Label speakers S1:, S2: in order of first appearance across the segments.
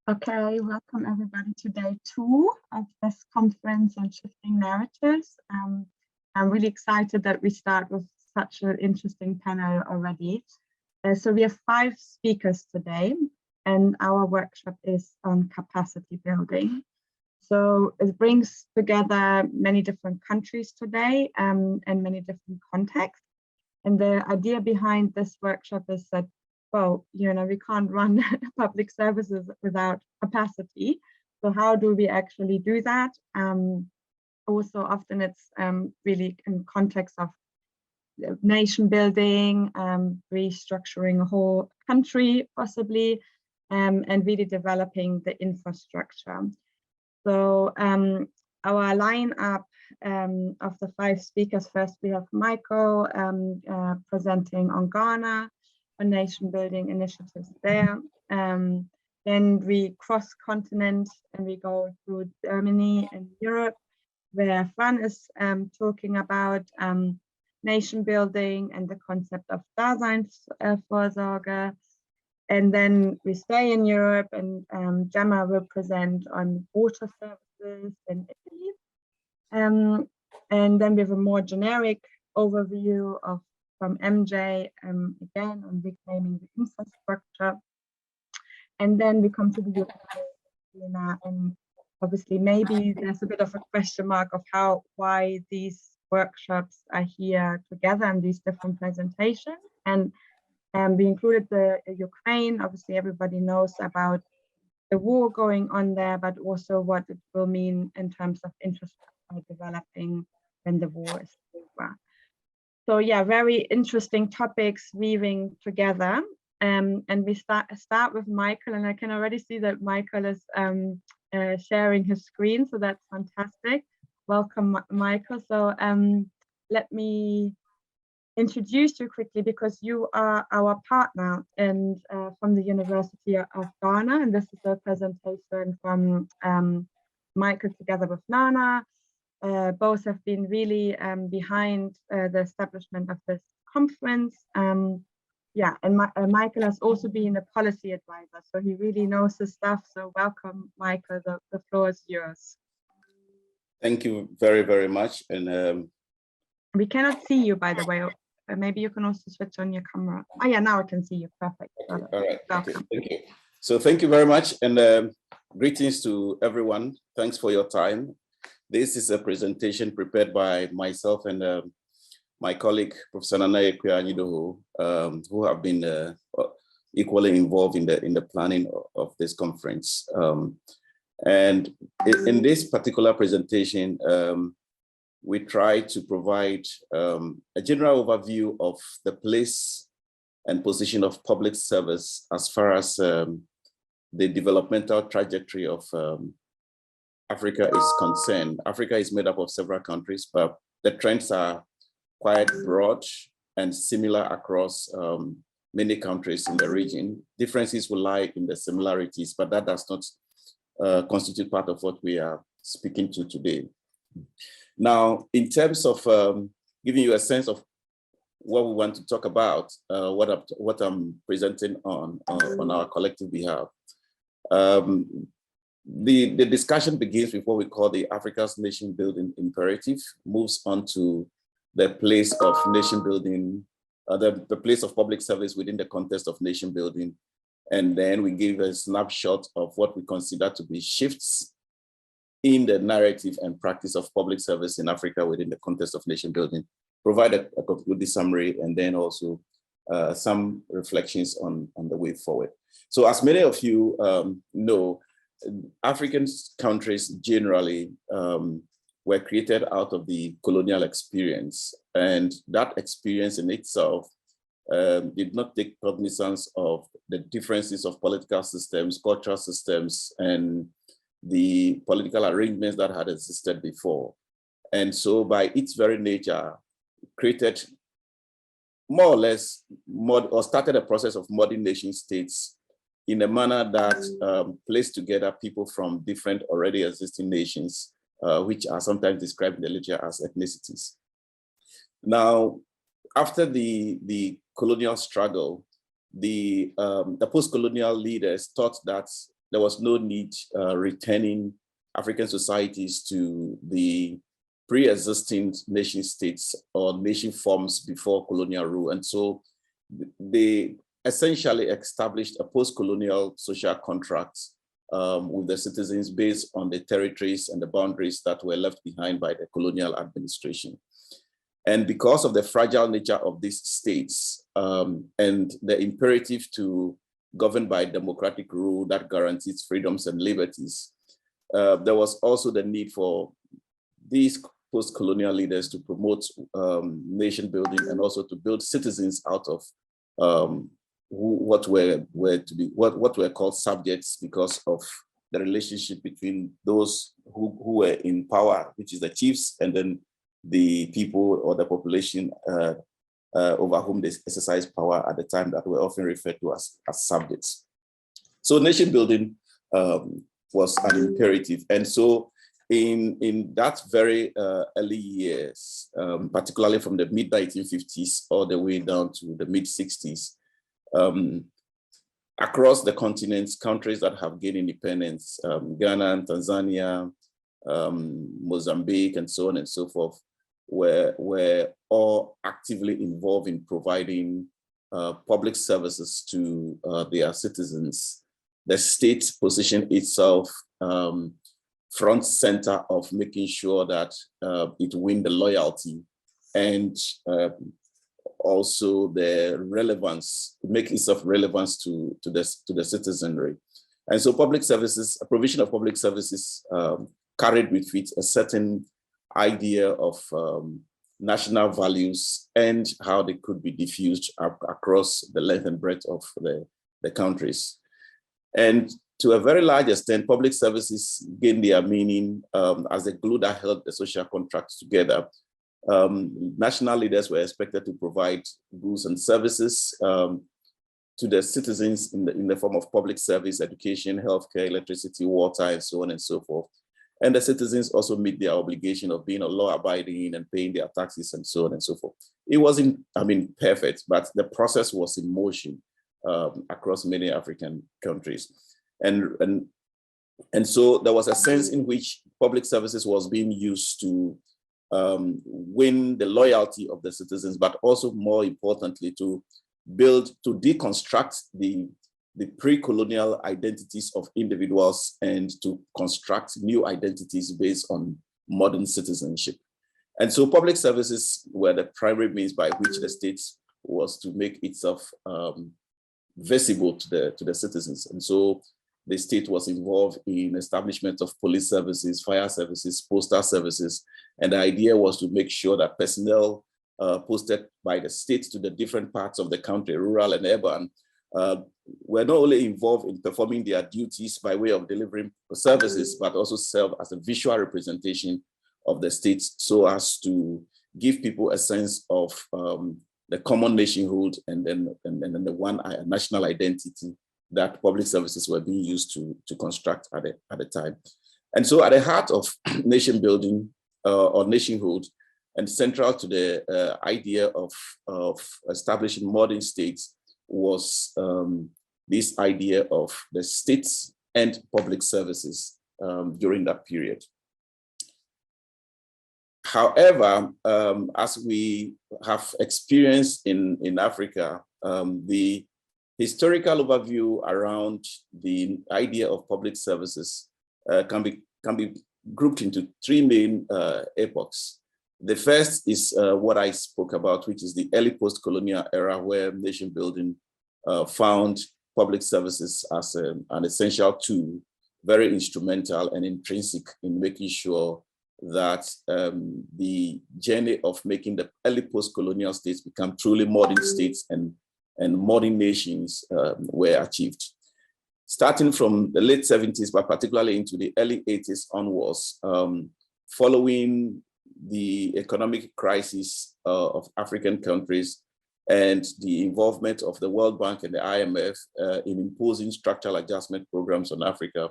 S1: Okay, welcome everybody to day 2 of this conference on shifting narratives. I'm really excited that we start with such an interesting panel already. So we have 5 speakers today, and our workshop is on capacity building. So it brings together many different countries today and many different contexts. And the idea behind this workshop is that, well, we can't run public services without capacity. So how do we actually do that? Also, often it's really in context of nation building, restructuring a whole country possibly, and really developing the infrastructure. So our lineup of the 5 speakers, first we have Michael presenting on Ghana, on nation building initiatives there. Then we cross continent and we go through Germany and Europe, where Fran is talking about nation building and the concept of Daseinsvorsorge. And then we stay in Europe, and Gemma will present on water services in Italy. And then we have a more generic overview from MJ, again, on reclaiming the infrastructure. And then we come to the US, and obviously maybe there's a bit of a question mark of why these workshops are here together and these different presentations. And we included the Ukraine. Obviously, everybody knows about the war going on there, but also what it will mean in terms of infrastructure developing when the war is over. So yeah, very interesting topics weaving together. And we start with Michael, and I can already see that Michael is sharing his screen, so that's fantastic. Welcome, Michael. So let me introduce you quickly, because you are our partner and from the University of Ghana, and this is a presentation from Michael together with Nana. Both have been really behind the establishment of this conference. Yeah, and Michael has also been a policy advisor, so he really knows his stuff. So welcome, Michael, the floor is yours.
S2: Thank you very, very much. And
S1: we cannot see you, by the way. Maybe you can also switch on your camera. Oh yeah, now I can see you. Perfect.
S2: Okay. All right. Okay. Thank you. So thank you very much, and greetings to everyone. Thanks for your time. This is a presentation prepared by myself and my colleague, Professor Anyidoho, who have been equally involved in the planning of this conference. And in this particular presentation, we try to provide a general overview of the place and position of public service as far as the developmental trajectory of Africa is concerned. Africa is made up of several countries, but the trends are quite broad and similar across many countries in the region. Differences will lie in the similarities, but that does not constitute part of what we are speaking to today. Now, in terms of giving you a sense of what we want to talk about, what I'm presenting on our collective behalf, the discussion begins with what we call the Africa's nation building imperative, moves on to the place of nation building, the place of public service within the context of nation building, and then we give a snapshot of what we consider to be shifts in the narrative and practice of public service in Africa within the context of nation building, provide a concluding summary, and then also some reflections on the way forward. So as many of you know, African countries generally were created out of the colonial experience, and that experience in itself did not take cognizance of the differences of political systems, cultural systems, and the political arrangements that had existed before. And so by its very nature, created more or less, or started a process of modern nation states in a manner that placed together people from different already existing nations, which are sometimes described in the literature as ethnicities. Now, after the colonial struggle, the post-colonial leaders thought that there was no need returning African societies to the pre-existing nation states or nation forms before colonial rule. And so they essentially established a post-colonial social contract with the citizens based on the territories and the boundaries that were left behind by the colonial administration. And because of the fragile nature of these states and the imperative to govern by democratic rule that guarantees freedoms and liberties, there was also the need for these post-colonial leaders to promote nation building and also to build citizens out of what were called subjects because of the relationship between those who were in power, which is the chiefs, and then the people or the population over whom they exercised power at the time, that were often referred to as subjects. So nation building was an imperative. And so in that very early years, particularly from the mid-1950s all the way down to the mid-60s, across the continents, countries that have gained independence, Ghana, Tanzania, Mozambique, and so on and so forth, were all actively involved in providing public services to their citizens. The state positioned itself front center of making sure that it win the loyalty and also the relevance, make itself relevance to the citizenry. And so public services, a provision of public services carried with it a certain idea of national values and how they could be diffused across the length and breadth of the countries. And to a very large extent, public services gained their meaning as the glue that held the social contract together. National leaders were expected to provide goods and services to the citizens in the form of public service, education, healthcare, electricity, water, and so on and so forth. And the citizens also meet their obligation of being law-abiding and paying their taxes and so on and so forth. It wasn't, perfect, but the process was in motion across many African countries. And so there was a sense in which public services was being used to win the loyalty of the citizens, but also more importantly, to deconstruct the pre-colonial identities of individuals and to construct new identities based on modern citizenship. And so public services were the primary means by which the state was to make itself visible to the citizens. And so the state was involved in establishment of police services, fire services, postal services. And the idea was to make sure that personnel posted by the state to the different parts of the country, rural and urban, were not only involved in performing their duties by way of delivering services, but also serve as a visual representation of the state so as to give people a sense of the common nationhood and then the one national identity that public services were being used to construct at the time. And so at the heart of nation building or nationhood and central to the idea of establishing modern states was this idea of the states and public services during that period. However, as we have experienced in Africa, the historical overview around the idea of public services can be grouped into three main epochs. The first is what I spoke about, which is the early post-colonial era, where nation building found public services as an essential tool, very instrumental and intrinsic in making sure that the journey of making the early post-colonial states become truly modern states and modern nations were achieved. Starting from the late 70s, but particularly into the early 80s onwards, following the economic crisis of African countries and the involvement of the World Bank and the IMF in imposing structural adjustment programs on Africa,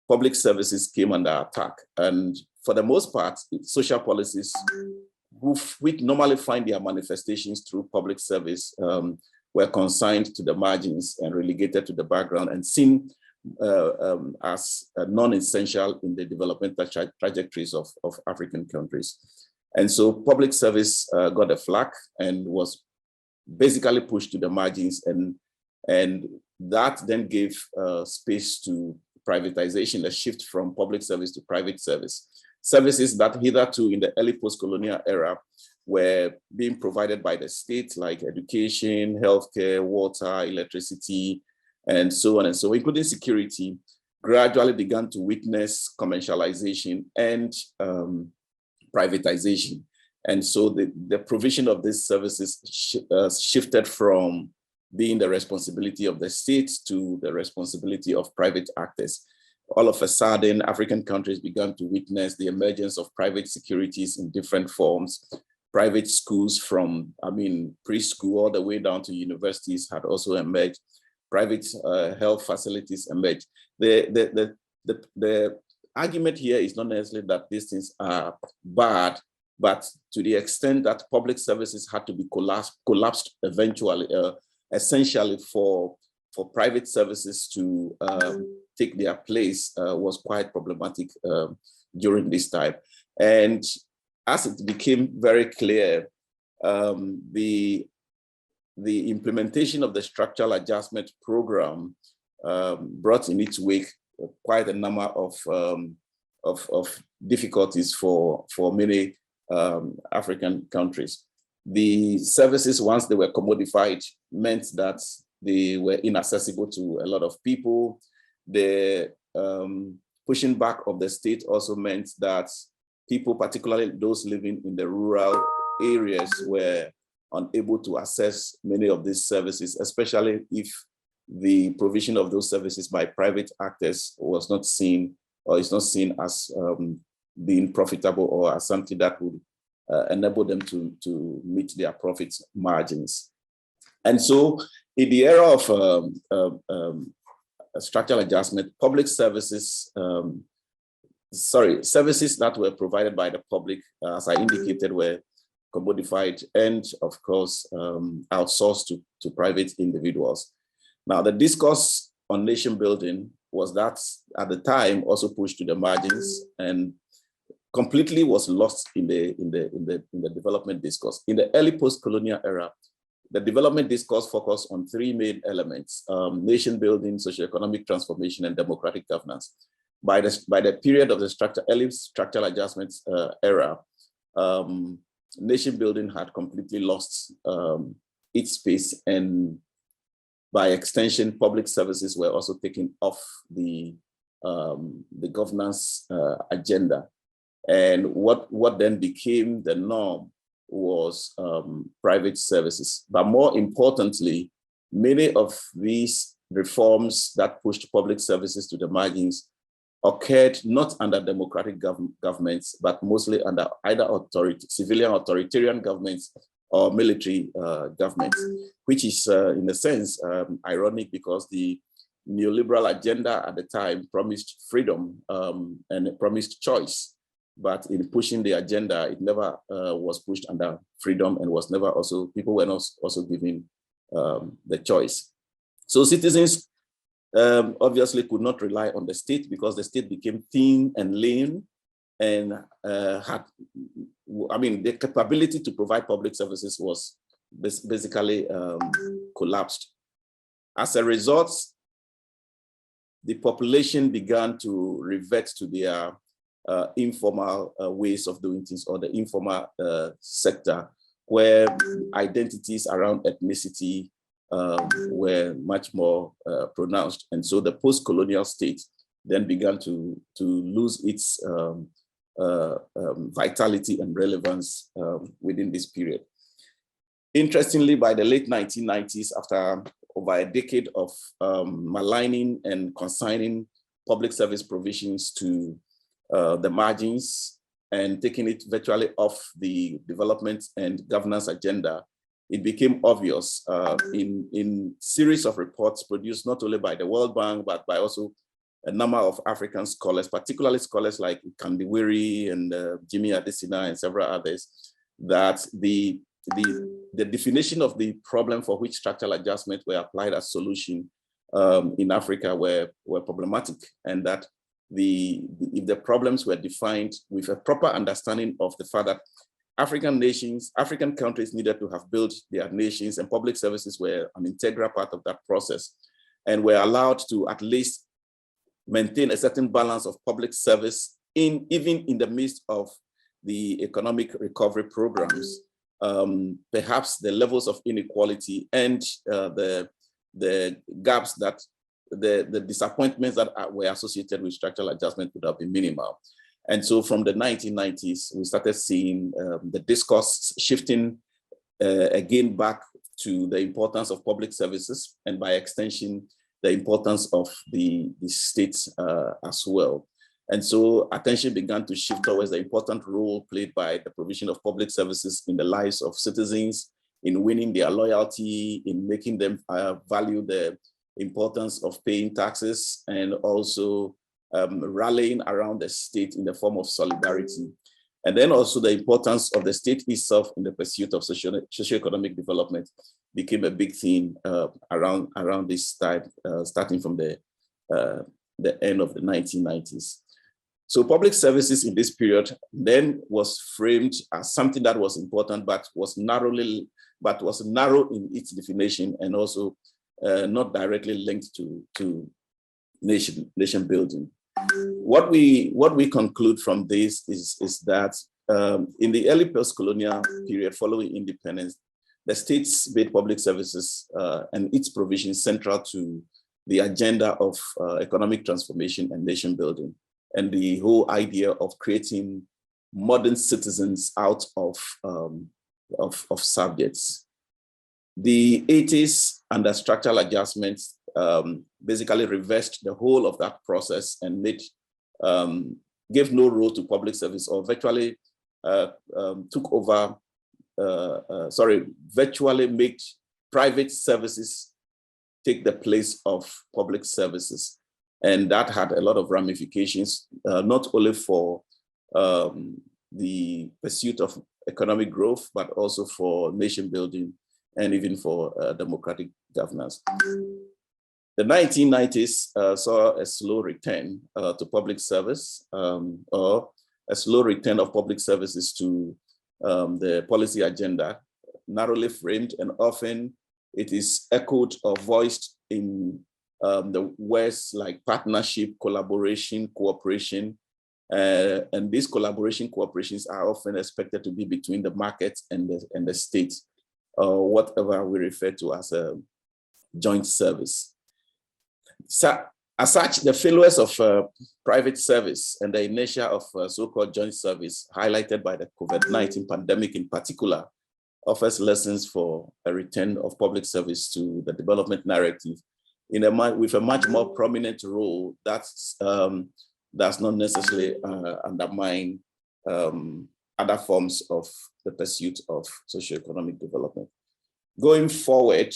S2: public services came under attack. And for the most part, social policies, which normally find their manifestations through public service, were consigned to the margins and relegated to the background and seen as non-essential in the developmental trajectories of African countries. And so public service got a flack and was basically pushed to the margins, and that then gave space to privatization, a shift from public service to private service. Services that hitherto in the early post-colonial era were being provided by the state, like education, healthcare, water, electricity, and so on and so on, including security, gradually began to witness commercialization and privatization. And so the provision of these services shifted from being the responsibility of the state to the responsibility of private actors. All of a sudden, African countries began to witness the emergence of private securities in different forms. Private schools from, preschool all the way down to universities had also emerged. Private health facilities emerged. The argument here is not necessarily that these things are bad, but to the extent that public services had to be collapsed eventually, essentially for private services to take their place was quite problematic during this time. And as it became very clear, the implementation of the structural adjustment program brought in its wake quite a number of difficulties for many African countries. The services, once they were commodified, meant that they were inaccessible to a lot of people. The pushing back of the state also meant that people, particularly those living in the rural areas, were unable to access many of these services, especially if the provision of those services by private actors was not seen, or is not seen as being profitable or as something that would enable them to meet their profit margins. And so in the era of structural adjustment, public services, services that were provided by the public, as I indicated, were commodified and, of course, outsourced to private individuals. Now, the discourse on nation building was that at the time also pushed to the margins and completely was lost in the development discourse. In the early post-colonial era, the development discourse focused on three main elements: nation building, socioeconomic transformation, and democratic governance. By the period of the early structural adjustments era, nation building had completely lost its space, and by extension, public services were also taken off the governance agenda. And what then became the norm was private services. But more importantly, many of these reforms that pushed public services to the margins occurred not under democratic governments, but mostly under either civilian authoritarian governments or military governments, which is in a sense ironic, because the neoliberal agenda at the time promised freedom and it promised choice. But in pushing the agenda, it never was pushed under freedom, and was never also, people were not also given the choice. So citizens obviously could not rely on the state, because the state became thin and lean and had, the capability to provide public services was basically collapsed. As a result, the population began to revert to their informal ways of doing things, or the informal sector, where identities around ethnicity were much more pronounced. And so the post-colonial state then began to lose its vitality and relevance within this period. Interestingly, by the late 1990s, after over a decade of maligning and consigning public service provisions to the margins and taking it virtually off the development and governance agenda, it became obvious in series of reports produced not only by the World Bank, but by also a number of African scholars, particularly scholars like Kandiwiri and Jimmy Adesina and several others, that the definition of the problem for which structural adjustment were applied as solution in Africa were problematic, and that if the problems were defined with a proper understanding of the fact that African countries needed to have built their nations, and public services were an integral part of that process, and were allowed to at least maintain a certain balance of public service even in the midst of the economic recovery programs. Perhaps the levels of inequality and the gaps that the disappointments that were associated with structural adjustment would have been minimal. And so from the 1990s, we started seeing the discourse shifting again back to the importance of public services, and by extension, the importance of the states as well. And so attention began to shift towards the important role played by the provision of public services in the lives of citizens, in winning their loyalty, in making them value the importance of paying taxes, and also rallying around the state in the form of solidarity. And then also the importance of the state itself in the pursuit of socioeconomic development became a big theme around this time, starting from the end of the 1990s. So public services in this period then was framed as something that was important, but was narrow in its definition, and also not directly linked to nation building. What we conclude from this is that in the early post-colonial period following independence, the states made public services and its provision central to the agenda of economic transformation and nation building, and the whole idea of creating modern citizens out of subjects. The 80s under structural adjustments basically reversed the whole of that process and gave no role to public service, or virtually virtually made private services take the place of public services. And that had a lot of ramifications, not only for the pursuit of economic growth, but also for nation building and even for democratic governance. The 1990s saw a slow return to public service, or a slow return of public services to the policy agenda, narrowly framed, and often it is echoed or voiced in the words like partnership, collaboration, cooperation, and these collaboration cooperations are often expected to be between the market and the state, or whatever we refer to as a joint service. So, as such, the failures of private service and the inertia of so-called joint service, highlighted by the COVID-19 pandemic in particular, offers lessons for a return of public service to the development narrative with a much more prominent role that does not necessarily undermine other forms of the pursuit of socioeconomic development. Going forward,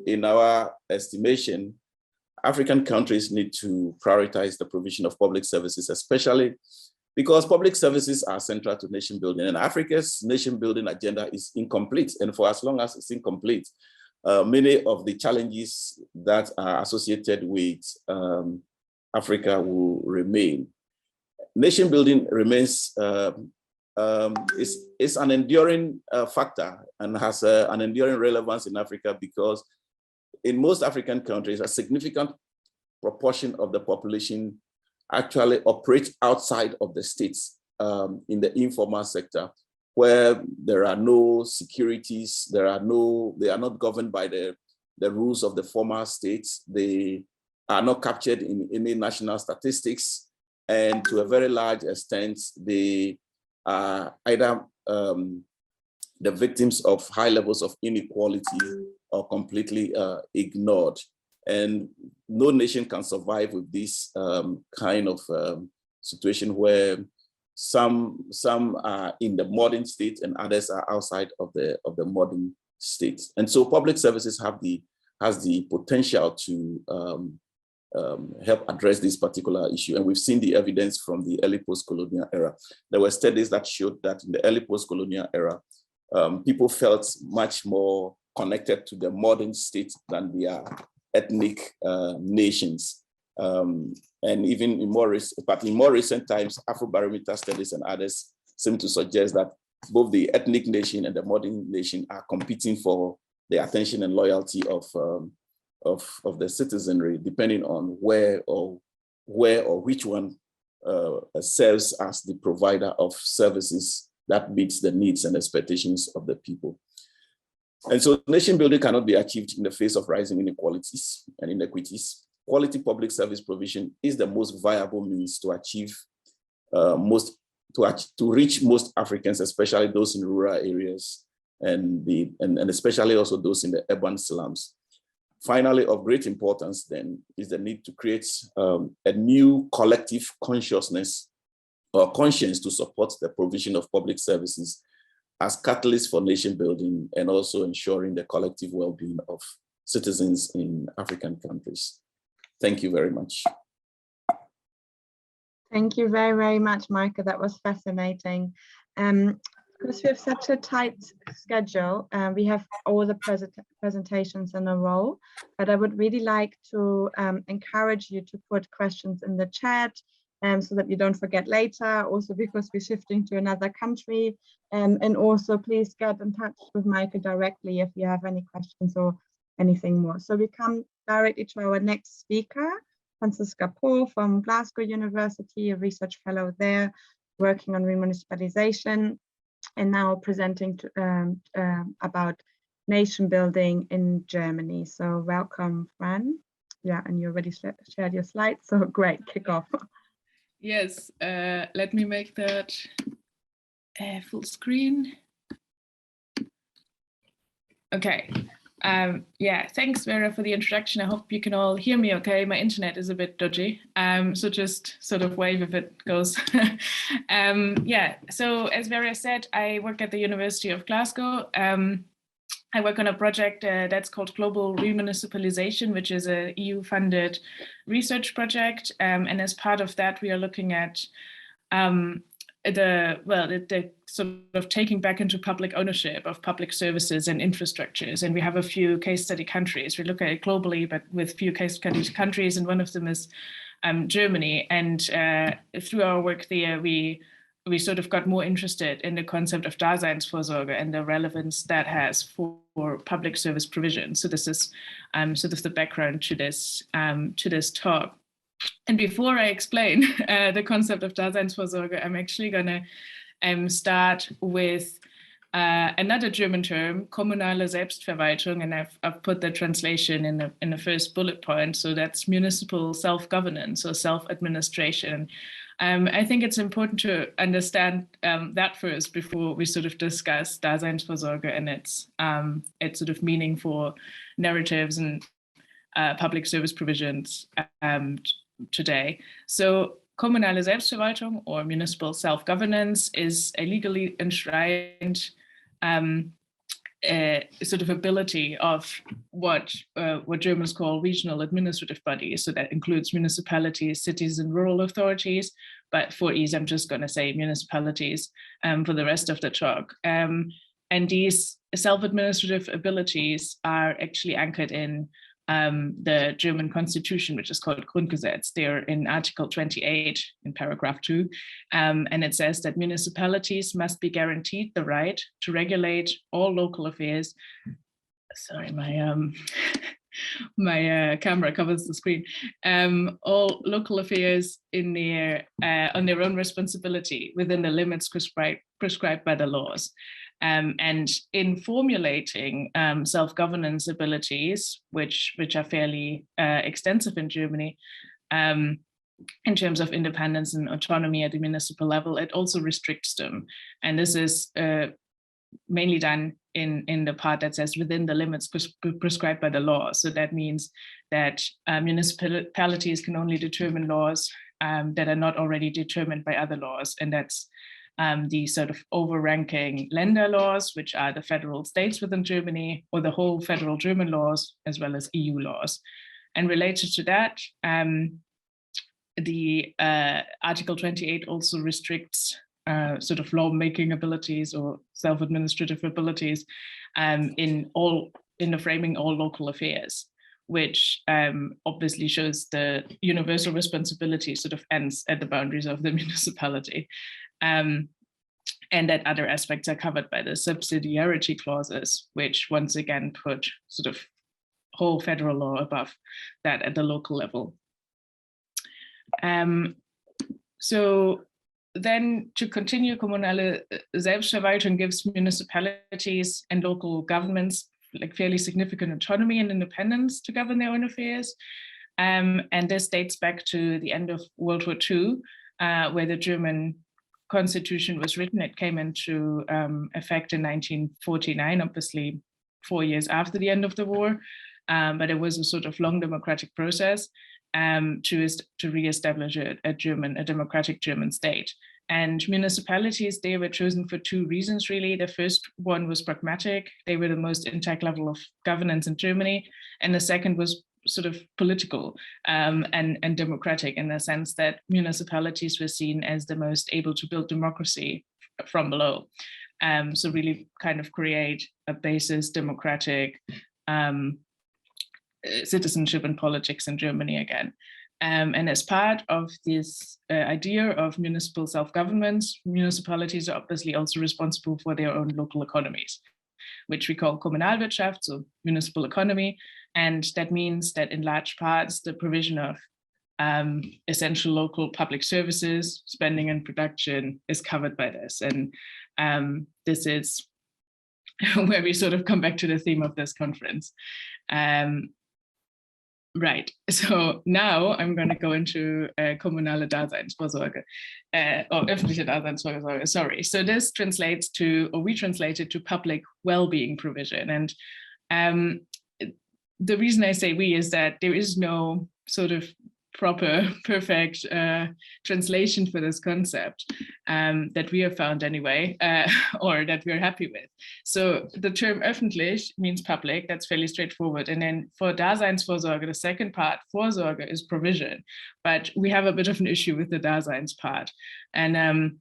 S2: in our estimation, African countries need to prioritize the provision of public services, especially because public services are central to nation building, and Africa's nation building agenda is incomplete. And for as long as it's incomplete, many of the challenges that are associated with Africa will remain. Nation building remains is an enduring factor and has an enduring relevance in Africa, because in most African countries, a significant proportion of the population actually operates outside of the states in the informal sector, where there are no securities, they are not governed by the rules of the former states. They are not captured in any national statistics. And to a very large extent, they are either the victims of high levels of inequality or completely ignored. And no nation can survive with this kind of situation where some are in the modern state and others are outside of the modern state. And so public services has the potential to help address this particular issue. And we've seen the evidence from the early post-colonial era. There were studies that showed that in the early post-colonial era, people felt much more connected to the modern state than they are ethnic nations. And even in more recent times, Afrobarometer studies and others seem to suggest that both the ethnic nation and the modern nation are competing for the attention and loyalty of the citizenry, depending on where or which one serves as the provider of services that meets the needs and expectations of the people. And so nation building cannot be achieved in the face of rising inequalities and inequities. Quality public service provision is the most viable means to achieve to reach most Africans, especially those in rural areas and especially also those in the urban slums. Finally, of great importance then is the need to create a new collective consciousness or conscience to support the provision of public services as catalysts for nation building and also ensuring the collective well-being of citizens in African countries. Thank you very much.
S1: Thank you very, very much, Micah. That was fascinating. Because we have such a tight schedule, we have all the presentations in a row, but I would really like to encourage you to put questions in the chat so that you don't forget later, also because we're shifting to another country. And also please get in touch with Micah directly if you have any questions or anything more. So we come directly to our next speaker, Franziska from Glasgow University, a research fellow there, working on remunicipalization, and now presenting about nation building in Germany. So welcome, Fran. Yeah, and you already shared your slides, so great, kick off.
S3: Yes, let me make that full screen. Okay. Yeah, thanks, Vera, for the introduction. I hope you can all hear me okay. My internet is a bit dodgy, so just sort of wave if it goes. Yeah, so as Vera said, I work at the University of Glasgow. I work on a project that's called Global Remunicipalization, which is a EU-funded research project. And as part of that, we are looking at the sort of taking back into public ownership of public services and infrastructures. And we have a few case study countries. We look at it globally, but with few case study countries, and one of them is Germany. And through our work there, we sort of got more interested in the concept of Daseinsvorsorge and the relevance that has for public service provision. So this is sort of the background to this talk. And before I explain the concept of Daseinsvorsorge, I'm actually going to start with another German term, kommunale Selbstverwaltung, and I've put the translation in the first bullet point. So that's municipal self-governance or self-administration. I think it's important to understand that first before we sort of discuss Daseinsvorsorge and its sort of meaning for narratives and public service provisions today. So kommunale Selbstverwaltung or municipal self-governance is a legally enshrined sort of ability of what Germans call regional administrative bodies. So that includes municipalities, cities, and rural authorities. But for ease, I'm just going to say municipalities for the rest of the talk. And these self-administrative abilities are actually anchored in the German constitution, which is called Grundgesetz. They're in Article 28 in paragraph 2. And it says that municipalities must be guaranteed the right to regulate all local affairs. Sorry, my camera covers the screen. All local affairs in on their own responsibility within the limits prescribed by the laws. And in formulating self-governance abilities, which are fairly extensive in Germany, in terms of independence and autonomy at the municipal level, it also restricts them. And this is mainly done in the part that says within the limits prescribed by the law. So that means that municipalities can only determine laws that are not already determined by other laws. And that's the sort of overranking Länder laws, which are the federal states within Germany, or the whole federal German laws, as well as EU laws. And related to that, the Article 28 also restricts sort of lawmaking abilities or self-administrative abilities in the framing all local affairs. which obviously shows the universal responsibility sort of ends at the boundaries of the municipality. And that other aspects are covered by the subsidiarity clauses, which once again put sort of whole federal law above that at the local level. So then to continue, kommunale Selbstverwaltung gives municipalities and local governments like fairly significant autonomy and independence to govern their own affairs. And this dates back to the end of World War II, where the German Constitution was written. It came into effect in 1949, obviously 4 years after the end of the war, but it was a sort of long democratic process to re-establish a democratic German state. And municipalities, they were chosen for two reasons, really. The first one was pragmatic. They were the most intact level of governance in Germany. And the second was sort of political and democratic, in the sense that municipalities were seen as the most able to build democracy from below. So really kind of create a basis democratic citizenship and politics in Germany again. And as part of this idea of municipal self-government, municipalities are obviously also responsible for their own local economies, which we call Kommunalwirtschaft, so municipal economy. And that means that in large parts, the provision of essential local public services, spending and production is covered by this. And this is where we sort of come back to the theme of this conference. Right, so now I'm going to go into kommunale Daseinsvorsorge, or öffentliche Daseinsvorsorge, sorry. So this translates to, or we translate it to public well-being provision. And the reason I say we is that there is no sort of proper, perfect translation for this concept that we have found anyway, or that we're happy with. So the term öffentlich means public, that's fairly straightforward. And then for Daseinsvorsorge, the second part, Vorsorge, is provision. But we have a bit of an issue with the Daseins part. And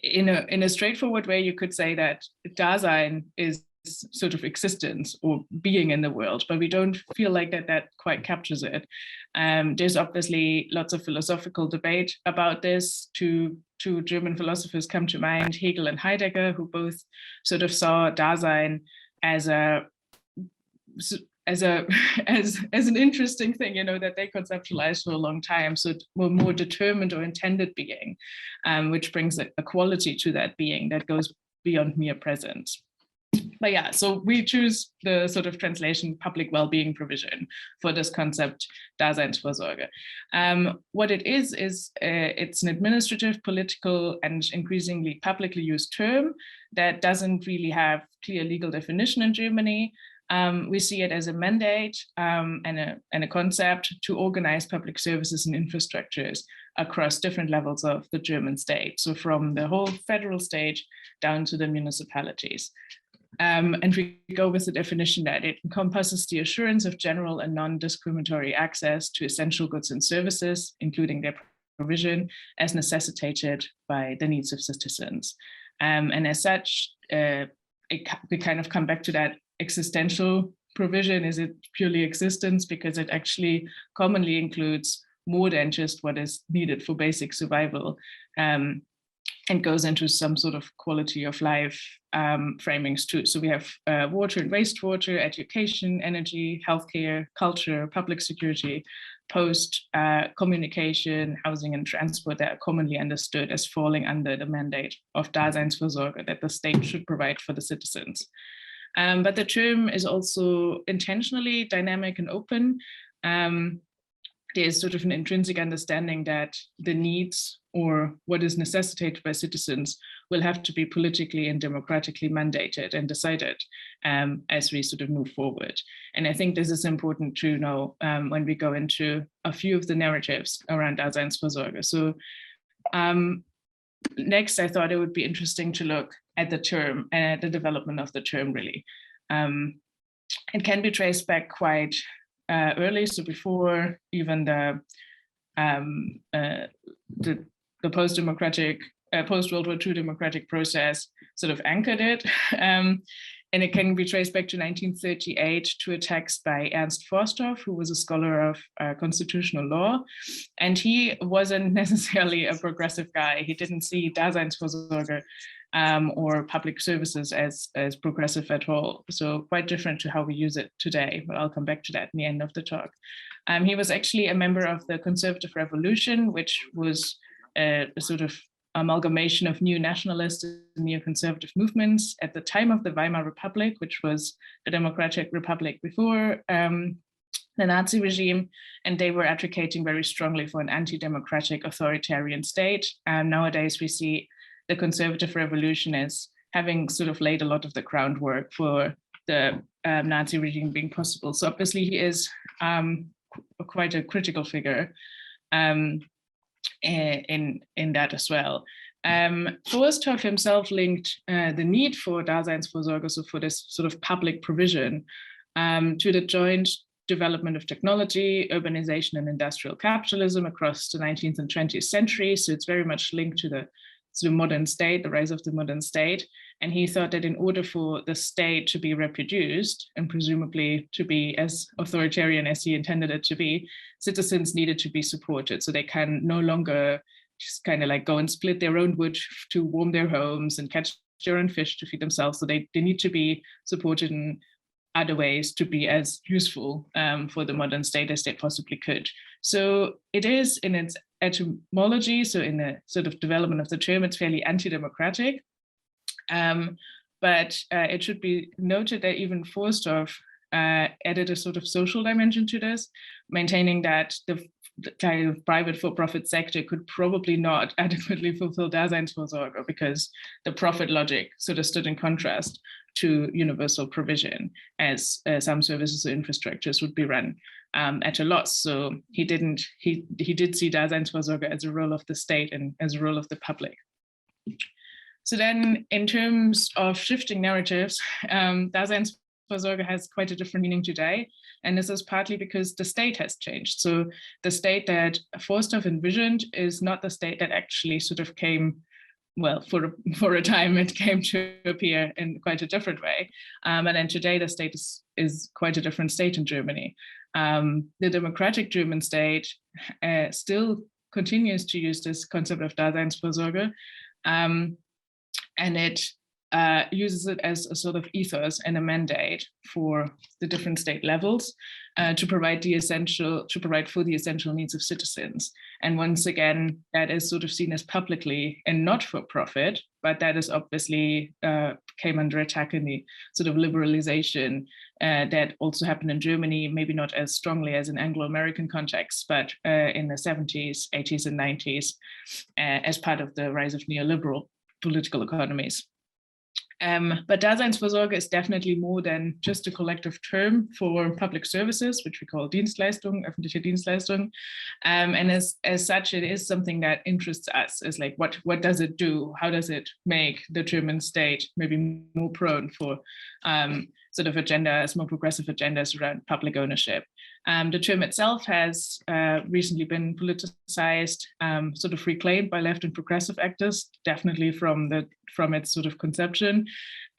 S3: in a straightforward way, you could say that Dasein is sort of existence or being in the world, but we don't feel like that quite captures it. There's obviously lots of philosophical debate about this. Two German philosophers come to mind, Hegel and Heidegger, who both sort of saw Dasein as an interesting thing, you know, that they conceptualized for a long time. So more determined or intended being, which brings a quality to that being that goes beyond mere presence. But yeah, so we choose the sort of translation public well-being provision for this concept, Daseinsvorsorge. What it is it's an administrative, political, and increasingly publicly used term that doesn't really have clear legal definition in Germany. We see it as a mandate and a concept to organize public services and infrastructures across different levels of the German state. So from the whole federal state down to the municipalities. And we go with the definition that it encompasses the assurance of general and non-discriminatory access to essential goods and services, including their provision, as necessitated by the needs of citizens. And as such, we kind of come back to that existential provision. Is it purely existence? Because it actually commonly includes more than just what is needed for basic survival. And goes into some sort of quality of life framings too. So we have water and wastewater, education, energy, healthcare, culture, public security, post, communication, housing and transport that are commonly understood as falling under the mandate of Daseinsvorsorge that the state should provide for the citizens. But the term is also intentionally dynamic and open. There's sort of an intrinsic understanding that the needs or what is necessitated by citizens will have to be politically and democratically mandated and decided as we sort of move forward. And I think this is important to know when we go into a few of the narratives around Daseinsvorsorge. So next, I thought it would be interesting to look at the term and the development of the term, really. It can be traced back quite early, so before even the post-democratic, post-World War II democratic process sort of anchored it. and it can be traced back to 1938 to a text by Ernst Forster, who was a scholar of constitutional law. And he wasn't necessarily a progressive guy. He didn't see Daseinsvorsorge or public services as progressive at all. So quite different to how we use it today, but I'll come back to that in the end of the talk. He was actually a member of the Conservative Revolution, which was a sort of amalgamation of new nationalist and neo-conservative movements at the time of the Weimar Republic, which was the democratic republic before the Nazi regime, and they were advocating very strongly for an anti-democratic authoritarian state. Nowadays, we see the Conservative Revolution as having sort of laid a lot of the groundwork for the Nazi regime being possible. So obviously he is quite a critical figure in that as well. Forster himself linked the need for Daseinsvorsorge, so for this sort of public provision, to the joint development of technology, urbanization, and industrial capitalism across the 19th and 20th century. So it's very much linked to the modern state, the rise of the modern state. And he thought that in order for the state to be reproduced and presumably to be as authoritarian as he intended it to be, citizens needed to be supported. So they can no longer just kind of like go and split their own wood to warm their homes and catch their own fish to feed themselves. So they need to be supported in other ways to be as useful for the modern state as they possibly could. So it is in its etymology, so in the sort of development of the term, it's fairly anti-democratic. But it should be noted that even Forster added a sort of social dimension to this, maintaining that the kind of private for-profit sector could probably not adequately fulfill Daseinsvorsorge because the profit logic sort of stood in contrast to universal provision, as some services or infrastructures would be run at a loss. So he did see Daseinsvorsorge as a role of the state and as a role of the public. So then in terms of shifting narratives, Daseinsvorsorge has quite a different meaning today. And this is partly because the state has changed. So the state that Forster envisioned is not the state that actually sort of came, well, for a time it came to appear in quite a different way. And then today the state is quite a different state in Germany. The democratic German state still continues to use this concept of Daseinsvorsorge. And it uses it as a sort of ethos and a mandate for the different state levels to provide for the essential needs of citizens. And once again, that is sort of seen as publicly and not for profit, but that is obviously came under attack in the sort of liberalization that also happened in Germany, maybe not as strongly as in Anglo-American context, but in the 70s, 80s, and 90s, as part of the rise of neoliberal political economies. But Daseinsvorsorge is definitely more than just a collective term for public services, which we call Dienstleistung, öffentliche Dienstleistung. And as such, it is something that interests us. Is like, what does it do? How does it make the German state maybe more prone for sort of agendas, more progressive agendas around public ownership? The term itself has recently been politicized, sort of reclaimed by left and progressive actors, definitely from its sort of conception,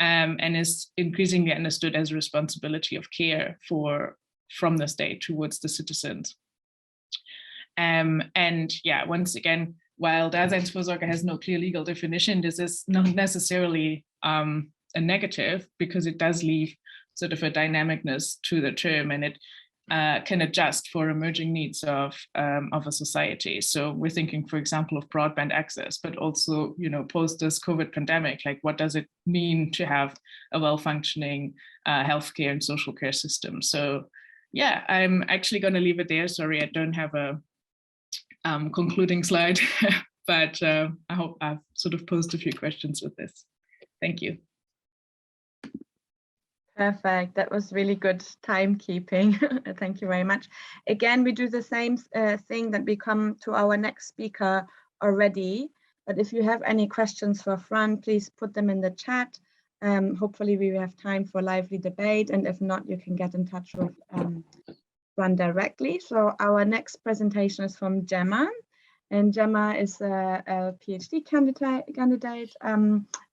S3: and is increasingly understood as a responsibility of care from the state towards the citizens. And yeah, once again, while Daseinsvorsorge has no clear legal definition, this is not necessarily a negative, because it does leave sort of a dynamicness to the term, and it can adjust for emerging needs of a society. So we're thinking, for example, of broadband access, but also, post this COVID pandemic, like what does it mean to have a well-functioning healthcare and social care system? So yeah, I'm actually going to leave it there. Sorry, I don't have a concluding slide, but I hope I've sort of posed a few questions with this. Thank you.
S1: Perfect. That was really good timekeeping. Thank you very much. Again, we do the same thing that we come to our next speaker already. But if you have any questions for Fran, please put them in the chat. Hopefully we will have time for lively debate. And if not, you can get in touch with Fran directly. So our next presentation is from Gemma. And Gemma is a PhD candidate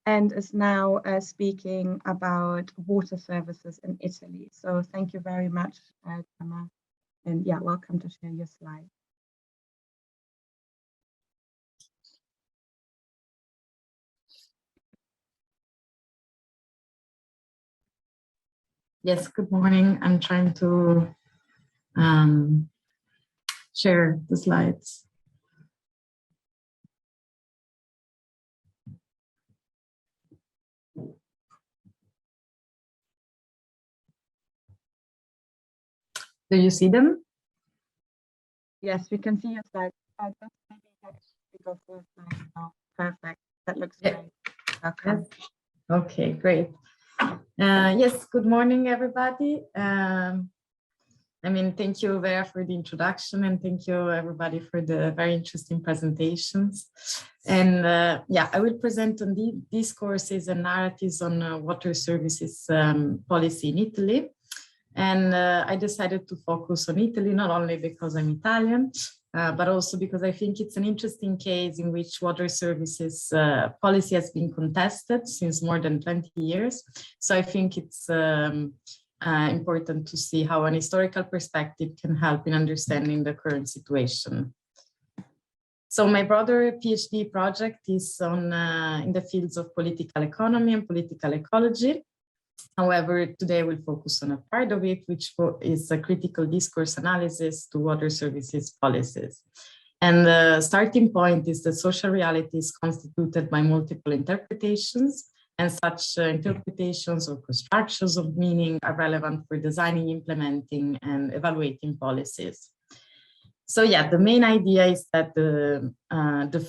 S1: and is now speaking about water services in Italy. So thank you very much, Gemma. And yeah, welcome to share your slide.
S4: Yes, good morning. I'm trying to share the slides. Do you see them?
S1: Yes, we can see your slides. Just maybe we go through slide now. Perfect. That looks
S4: Yeah.
S1: great. Welcome.
S4: Yes. Okay, great. Yes, good morning, everybody. I mean, thank you, Vera, for the introduction, and thank you, everybody, for the very interesting presentations. And yeah, I will present on these courses and narratives on water services policy in Italy. And I decided to focus on Italy, not only because I'm Italian, but also because I think it's an interesting case in which water services policy has been contested since more than 20 years. So I think it's important to see how an historical perspective can help in understanding the current situation. So my broader PhD project is on in the fields of political economy and political ecology. However, today I will focus on a part of it, which is a critical discourse analysis to water services policies. And the starting point is that social reality is constituted by multiple interpretations, and such interpretations or constructions of meaning are relevant for designing, implementing, and evaluating policies. So yeah, the main idea is that the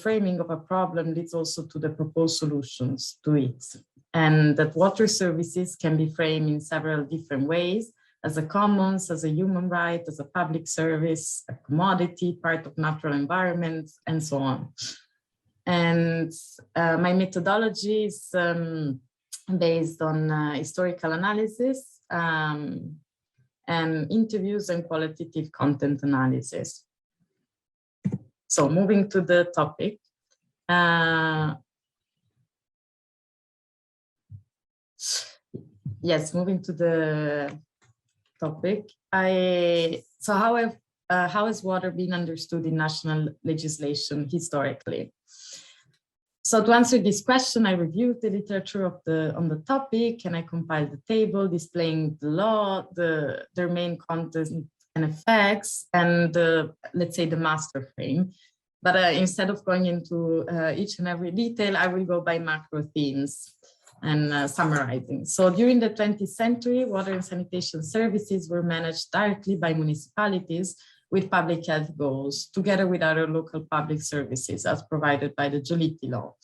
S4: framing of a problem leads also to the proposed solutions to it, and that water services can be framed in several different ways: as a commons, as a human right, as a public service, a commodity, part of natural environment, and so on. And my methodology is based on historical analysis and interviews and qualitative content analysis. So moving to the topic. Yes, moving to the topic. So how has water been understood in national legislation historically? So to answer this question, I reviewed the literature on the topic, and I compiled the table displaying the law, their main content and effects, and let's say the master frame. But instead of going into each and every detail, I will go by macro themes and summarizing. So during the 20th century, water and sanitation services were managed directly by municipalities with public health goals, together with other local public services as provided by the Giolitti law.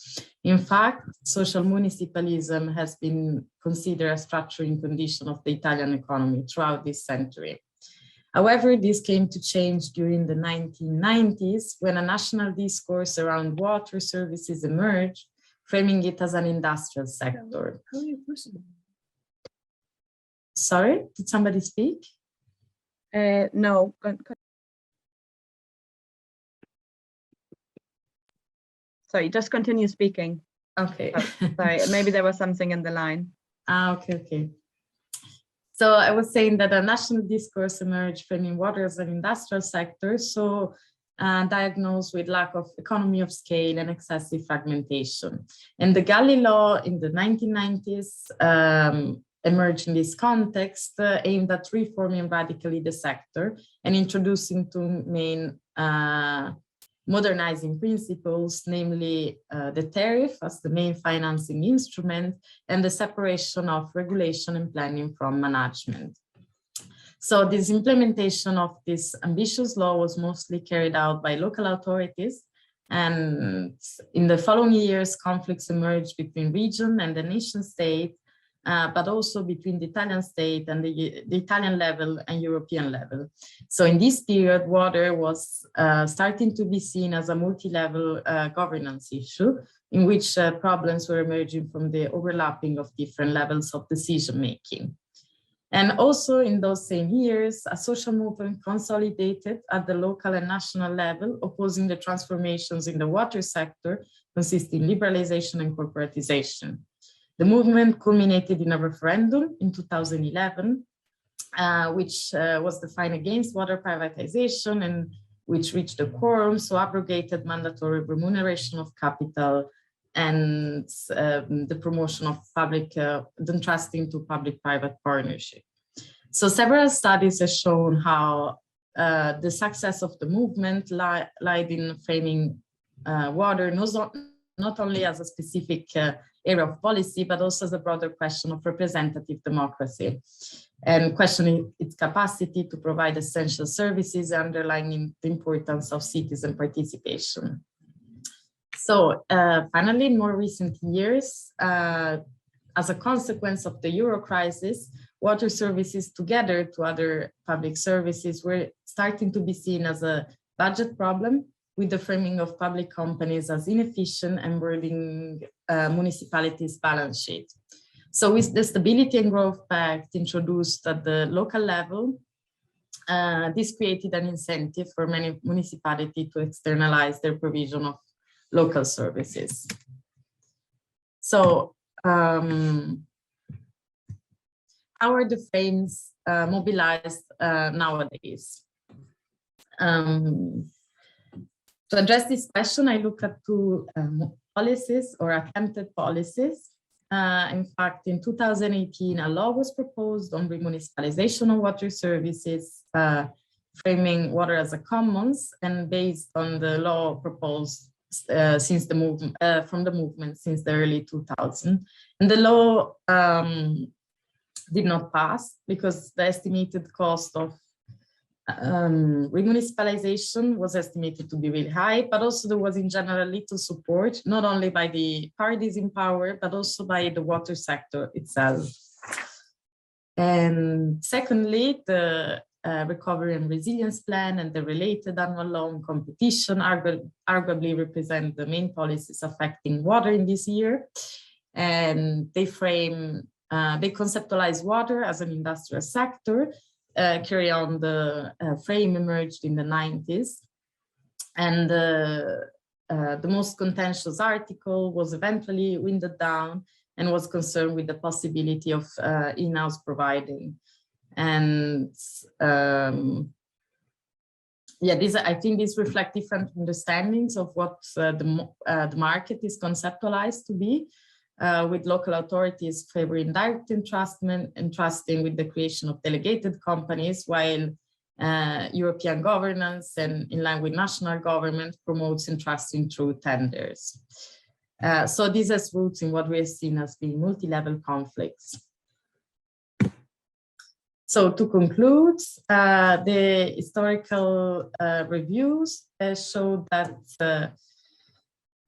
S4: In fact, social municipalism has been considered a structuring condition of the Italian economy throughout this century. However, this came to change during the 1990s when a national discourse around water services emerged, framing it as an industrial sector. Sorry, did somebody speak?
S1: No. Sorry, just continue speaking.
S4: Okay.
S1: Oh, sorry, maybe there was something in the line.
S4: Okay. So I was saying that a national discourse emerged framing water as an industrial sector, so diagnosed with lack of economy of scale and excessive fragmentation. And the Galli law in the 1990s emerged in this context, aimed at reforming radically the sector and introducing two main modernizing principles, namely the tariff as the main financing instrument and the separation of regulation and planning from management. So this implementation of this ambitious law was mostly carried out by local authorities. And in the following years, conflicts emerged between region and the nation state, but also between the Italian state and the Italian level and European level. So in this period, water was starting to be seen as a multi-level governance issue in which problems were emerging from the overlapping of different levels of decision-making. And also in those same years, a social movement consolidated at the local and national level, opposing the transformations in the water sector, consisting liberalization and corporatization. The movement culminated in a referendum in 2011, which was defined against water privatization and which reached a quorum, so abrogated mandatory remuneration of capital and the promotion of public, the entrusting to public-private partnership. So several studies have shown how the success of the movement lied in framing water not only as a specific area of policy, but also as a broader question of representative democracy and questioning its capacity to provide essential services, underlining the importance of citizen participation. So finally, in more recent years, as a consequence of the Euro crisis, water services together to other public services were starting to be seen as a budget problem, with the framing of public companies as inefficient and burdening municipalities' balance sheet. So with the Stability and Growth Pact introduced at the local level, this created an incentive for many municipalities to externalize their provision of local services. So how are the frames mobilized nowadays? To address this question, I look at two policies or attempted policies. In fact, in 2018, a law was proposed on remunicipalization of water services, framing water as a commons, and based on the law proposed since the movement from the movement since the early 2000s. And the law did not pass because the estimated cost of remunicipalization was estimated to be really high, but also there was in general little support, not only by the parties in power, but also by the water sector itself. And secondly, the Recovery and Resilience Plan and the related annual law on competition arguably represent the main policies affecting water in this year. And they frame, they conceptualize water as an industrial sector, carry on the frame emerged in the 90s. And the most contentious article was eventually winded down and was concerned with the possibility of in-house providing. And yeah, I think these reflect different understandings of what the market is conceptualized to be, with local authorities favoring direct entrusting with the creation of delegated companies, while European governance and in line with national government promotes entrusting through tenders. So this has roots in what we have seen as being multi-level conflicts. So to conclude, the historical reviews show that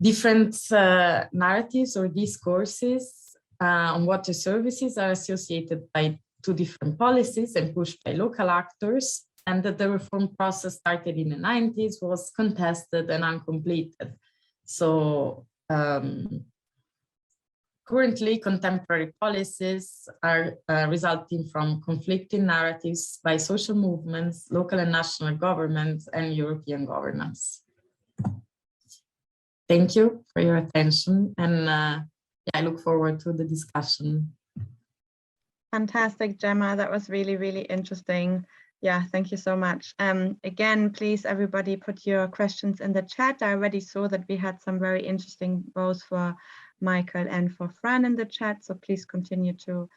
S4: different narratives or discourses on water services are associated by two different policies and pushed by local actors, and that the reform process started in the 90s was contested and uncompleted. So currently, contemporary policies are resulting from conflicting narratives by social movements, local and national governments, and European governance. Thank you for your attention, and yeah, I look forward to the discussion.
S1: Fantastic, Gemma. That was really, really interesting. Yeah, thank you so much. Again, please, everybody, put your questions in the chat. I already saw that we had some very interesting both for Michael and for Fran in the chat. So please continue to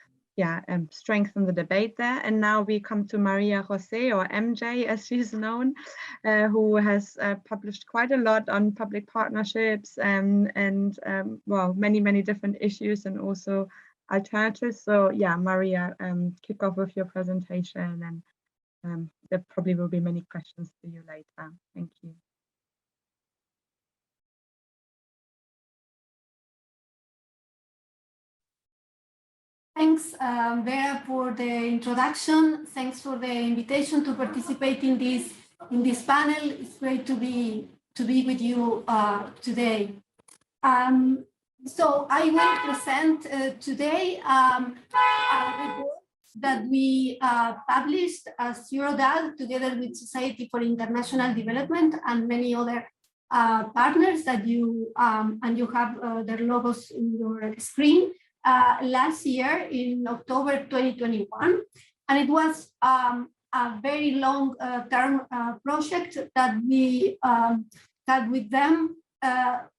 S1: strengthen the debate there. And now we come to Maria Jose, or MJ as she's known, who has published quite a lot on public partnerships and well, many different issues and also alternatives. So yeah, Maria, kick off with your presentation, and there probably will be many questions for you later. Thank you.
S5: Thanks, Vera, for the introduction. Thanks for the invitation to participate in this panel. It's great to be with you today. So I will present today a report that we published as Eurodad together with Society for International Development and many other partners that you and you have their logos in your screen last year in October 2021, and it was a very long term project that we had with them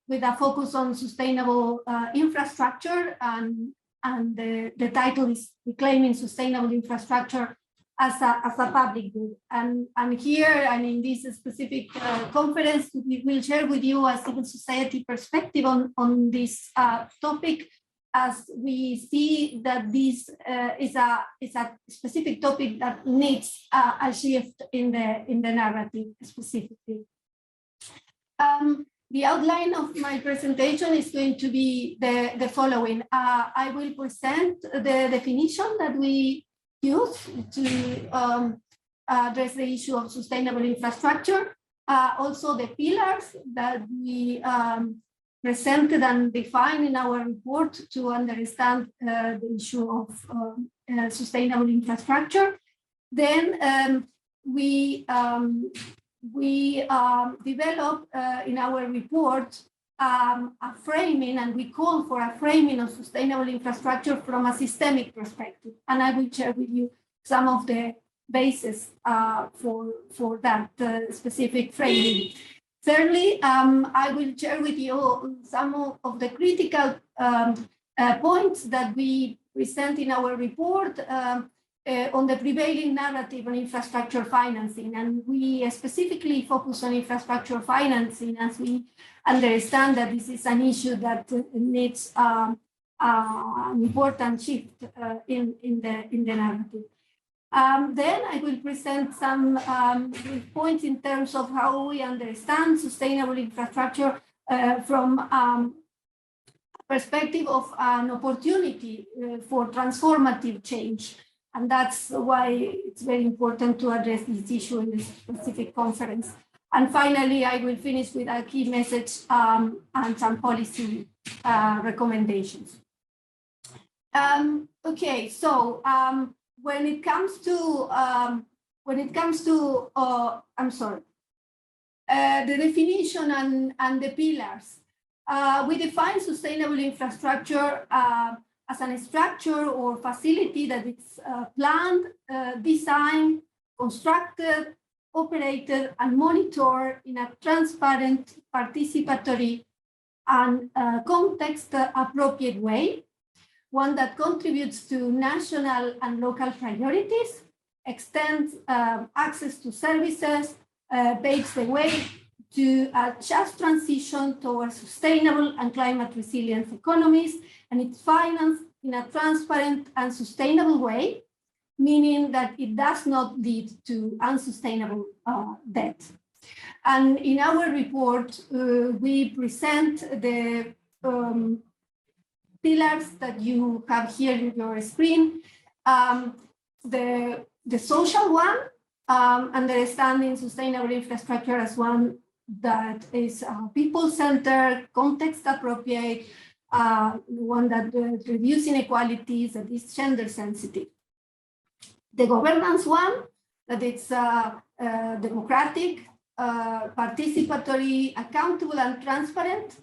S5: with a focus on sustainable infrastructure, and the title is Reclaiming Sustainable Infrastructure as a public good. And here, and in this specific conference, we will share with you a civil society perspective on this topic, as we see that this is a specific topic that needs a shift in the narrative specifically. The outline of my presentation is going to be the following. I will present the definition that we use to address the issue of sustainable infrastructure, also the pillars that we presented and defined in our report to understand the issue of sustainable infrastructure. Then we developed in our report a framing, and we call for a framing of sustainable infrastructure from a systemic perspective. And I will share with you some of the basis for that specific framing. Thirdly, I will share with you some of the critical points that we present in our report on the prevailing narrative on infrastructure financing. And we specifically focus on infrastructure financing, as we understand that this is an issue that needs an important shift in the narrative. Then I will present some points in terms of how we understand sustainable infrastructure from perspective of an opportunity for transformative change. And that's why it's very important to address this issue in this specific conference. And finally, I will finish with a key message and some policy recommendations. Okay, so when it comes to the definition and the pillars, we define sustainable infrastructure as a structure or facility that is planned, designed, constructed, operated, and monitored in a transparent, participatory, and context-appropriate way, one that contributes to national and local priorities, extends access to services, paves the way to a just transition towards sustainable and climate resilient economies, and it's financed in a transparent and sustainable way, meaning that it does not lead to unsustainable debt. And in our report, we present the pillars that you have here in your screen. The social one, understanding sustainable infrastructure as one that is people-centered, context-appropriate, one that reduces inequalities, that is gender-sensitive. The governance one, that it's democratic, participatory, accountable, and transparent.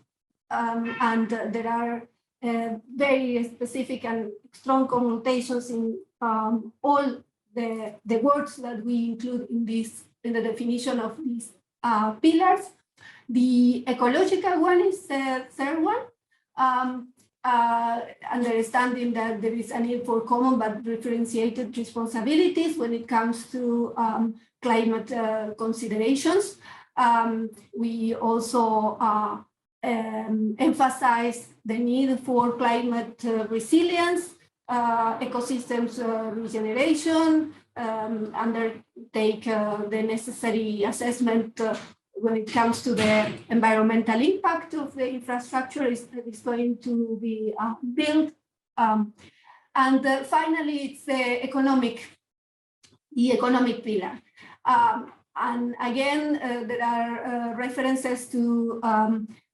S5: And there are very specific and strong connotations in all the words that we include in the definition of these pillars. The ecological one is the third one, understanding that there is a need for common but differentiated responsibilities when it comes to climate considerations. We also emphasize the need for climate resilience, ecosystems regeneration, undertake the necessary assessment when it comes to the environmental impact of the infrastructure is going to be built. And finally, it's the economic pillar. And again, there are references to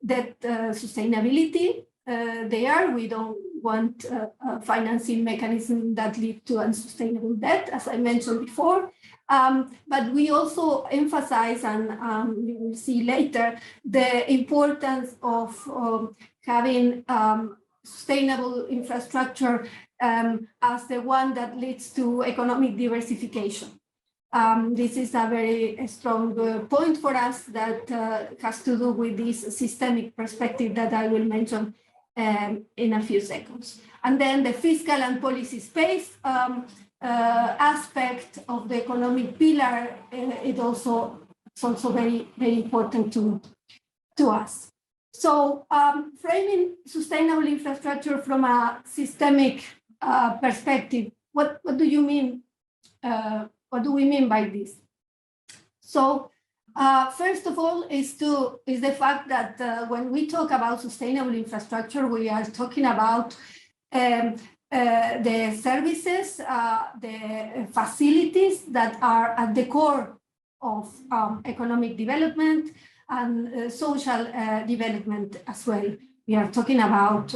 S5: debt sustainability there. We don't want a financing mechanism that lead to unsustainable debt, as I mentioned before. But we also emphasize, and we will see later, the importance of having sustainable infrastructure as the one that leads to economic diversification. This is a very strong point for us that has to do with this systemic perspective that I will mention in a few seconds. And then the fiscal and policy space aspect of the economic pillar, it's also very, very important to us. So framing sustainable infrastructure from a systemic perspective, what do you mean? What do we mean by this? So first of all is the fact that when we talk about sustainable infrastructure, we are talking about the services, the facilities that are at the core of economic development and social development as well. We are talking about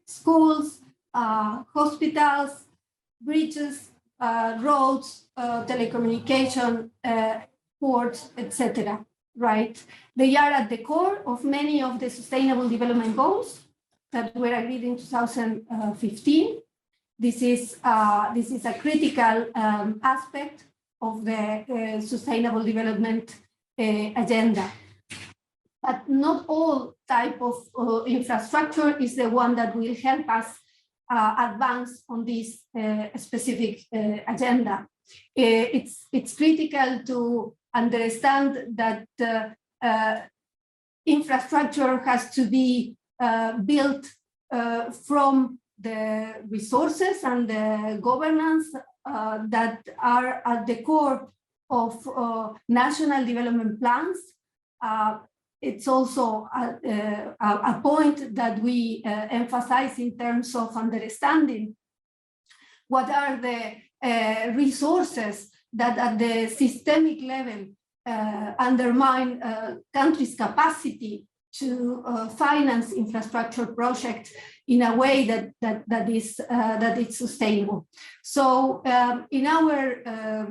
S5: schools, hospitals, bridges, roads, telecommunication, ports, etc. Right? They are at the core of many of the Sustainable Development Goals that were agreed in 2015. This is a critical aspect of the Sustainable Development Agenda. But not all type of infrastructure is the one that will help us advance on this specific agenda. It's critical to understand that infrastructure has to be built from the resources and the governance that are at the core of national development plans. It's also a point that we emphasize in terms of understanding what are the resources that at the systemic level undermine countries' capacity to finance infrastructure projects in a way that is sustainable. So in our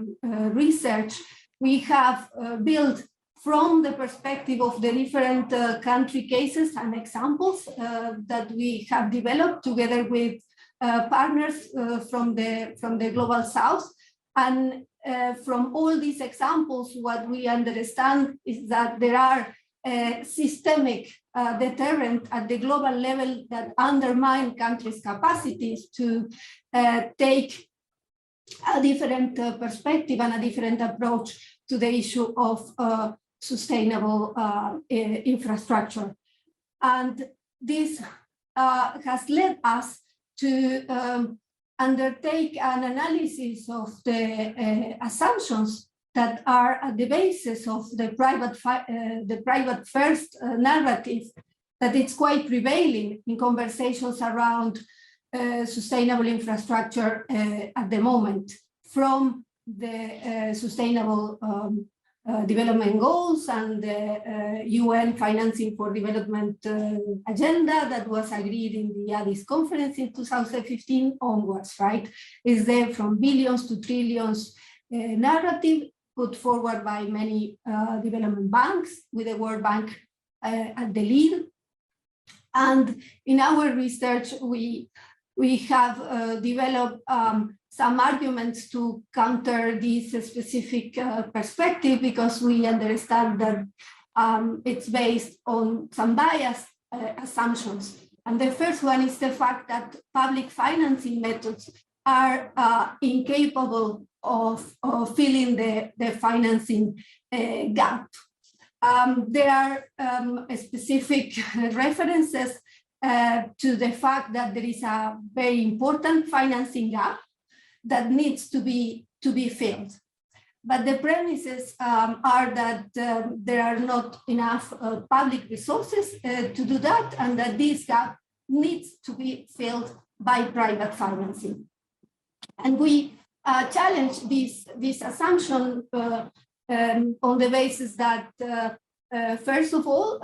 S5: research, we have built from the perspective of the different country cases and examples that we have developed together with partners from the Global South. And from all these examples, what we understand is that there are systemic deterrent at the global level that undermine countries' capacities to take a different perspective and a different approach to the issue of sustainable infrastructure. And this has led us to undertake an analysis of the assumptions that are at the basis of the private first narrative that it's quite prevailing in conversations around sustainable infrastructure at the moment, from the sustainable development goals and the UN financing for development agenda that was agreed in the Addis conference in 2015 onwards, right? Is there from billions to trillions narrative put forward by many development banks, with the World Bank at the lead. And in our research, we have developed some arguments to counter this specific perspective, because we understand that it's based on some biased assumptions. And the first one is the fact that public financing methods are incapable of filling the financing gap. There are specific references to the fact that there is a very important financing gap that needs to be filled. But the premises are that there are not enough public resources to do that, and that this gap needs to be filled by private financing. And we challenge this assumption on the basis that First of all,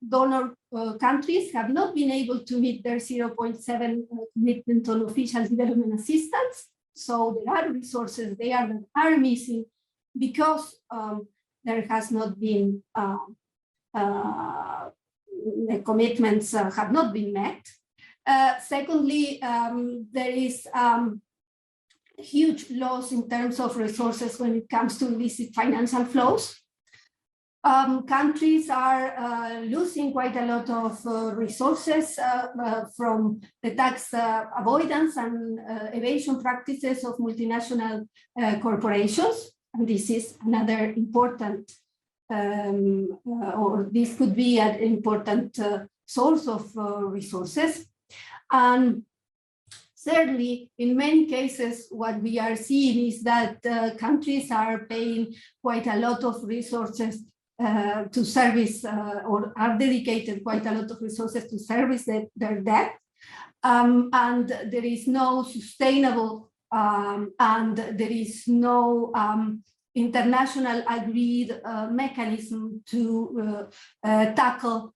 S5: donor countries have not been able to meet their 0.7 commitment on official development assistance. So there are resources there that are missing because there has not been, the commitments have not been met. Secondly, there is huge loss in terms of resources when it comes to illicit financial flows. Countries are losing quite a lot of resources from the tax avoidance and evasion practices of multinational corporations. And this is another important, or this could be an important source of resources. And thirdly, in many cases, what we are seeing is that countries are paying quite a lot of resources to service, or are dedicated quite a lot of resources to service their debt. And there is no sustainable and there is no international agreed mechanism to tackle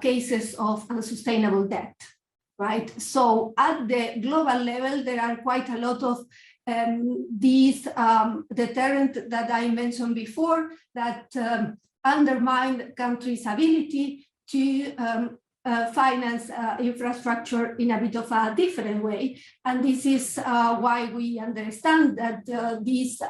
S5: cases of unsustainable debt. Right. So at the global level, there are quite a lot of these deterrent that I mentioned before that undermine countries' ability to finance infrastructure in a bit of a different way. And this is why we understand that this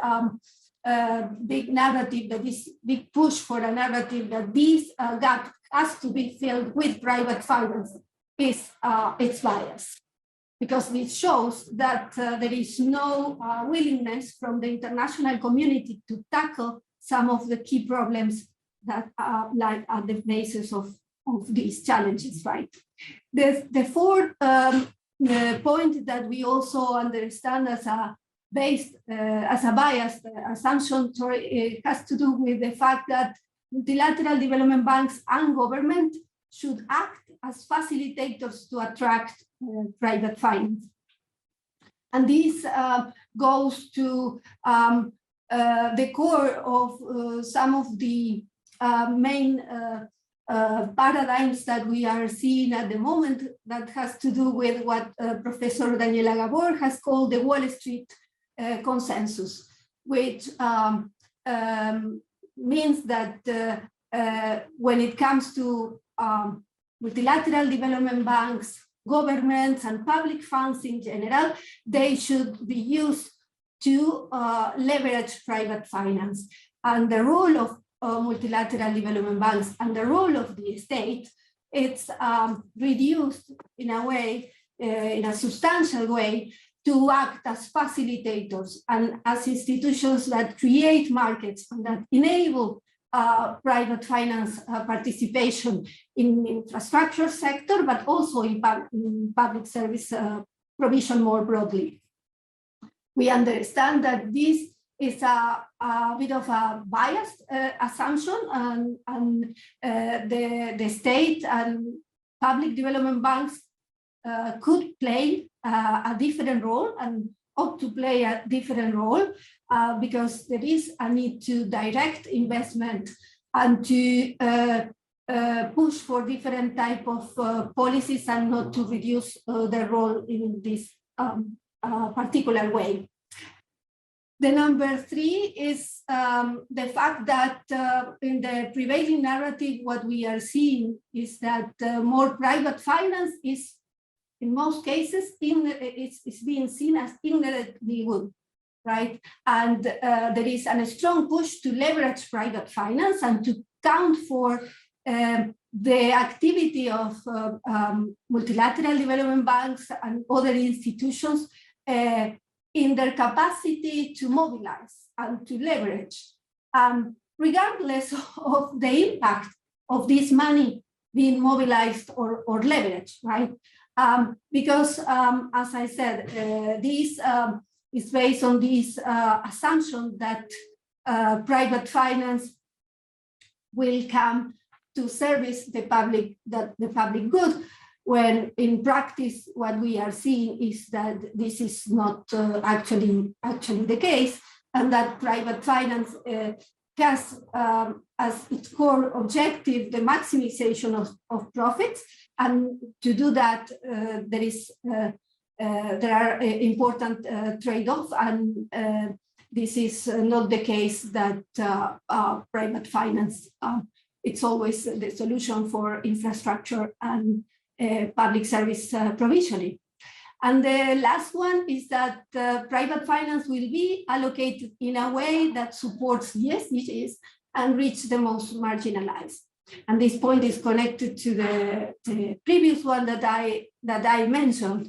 S5: big narrative, that this big push for a narrative that this gap has to be filled with private finance is its bias, because this shows that there is no willingness from the international community to tackle some of the key problems that lie at the basis of these challenges, right? The fourth point that we also understand as a biased assumption has to do with the fact that multilateral development banks and government should act as facilitators to attract private finance. And this goes to the core of some of the main paradigms that we are seeing at the moment that has to do with what Professor Daniela Gabor has called the Wall Street consensus, which means that when it comes to multilateral development banks, governments, and public funds in general, they should be used to leverage private finance. And the role of multilateral development banks and the role of the state, it's reduced in a way, in a substantial way, to act as facilitators and as institutions that create markets and that enable private finance participation in infrastructure sector, but also in public service provision more broadly. We understand that this is a bit of a biased assumption, and the state and public development banks could play a different role and ought to play a different role because there is a need to direct investment and to push for different type of policies and not to reduce their role in this particular way. The number three is the fact that in the prevailing narrative, what we are seeing is that more private finance is, in most cases, it's being seen as indirectly good, right? And there is a strong push to leverage private finance and to count for the activity of multilateral development banks and other institutions in their capacity to mobilize and to leverage, regardless of the impact of this money being mobilized or leveraged, right? Because, as I said, this is based on this assumption that private finance will come to service the public good, when in practice what we are seeing is that this is not actually the case, and that private finance has as its core objective the maximization of profits, and to do that there are important trade-offs, and this is not the case that private finance. It's always the solution for infrastructure and public service provisioning. And the last one is that private finance will be allocated in a way that supports the SDGs and reach the most marginalized. And this point is connected to the previous one that I mentioned.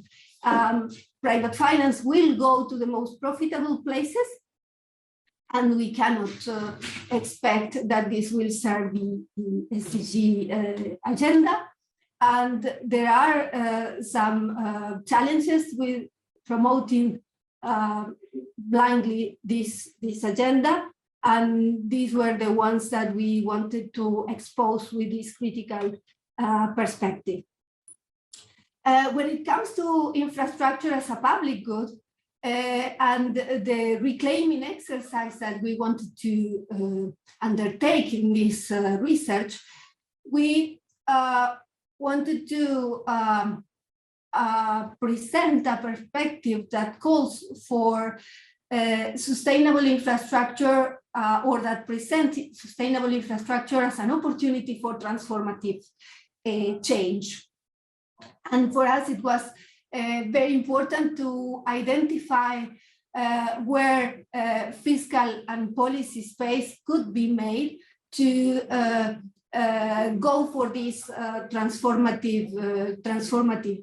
S5: Private finance will go to the most profitable places, and we cannot expect that this will serve the SDG agenda. And there are some challenges with promoting blindly this agenda. And these were the ones that we wanted to expose with this critical perspective. When it comes to infrastructure as a public good and the reclaiming exercise that we wanted to undertake in this research, we wanted to present a perspective that calls for sustainable infrastructure or that presents sustainable infrastructure as an opportunity for transformative change. And for us, it was very important to identify where fiscal and policy space could be made to go for this transformative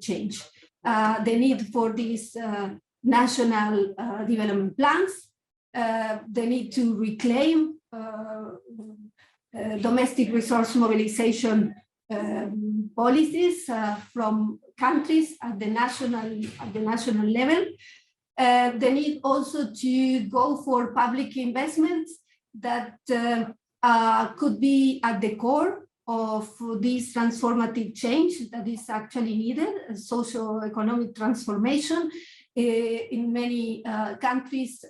S5: change. The need for these national development plans, the need to reclaim domestic resource mobilization policies from countries at the national level. The need also to go for public investments that could be at the core of this transformative change that is actually needed. Socio-economic transformation in many countries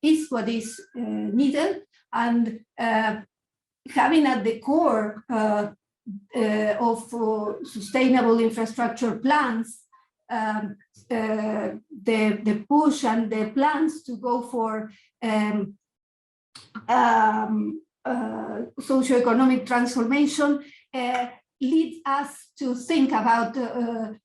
S5: is what is needed, and having at the core of sustainable infrastructure plans, the push and the plans to go for socio-economic transformation leads us to think about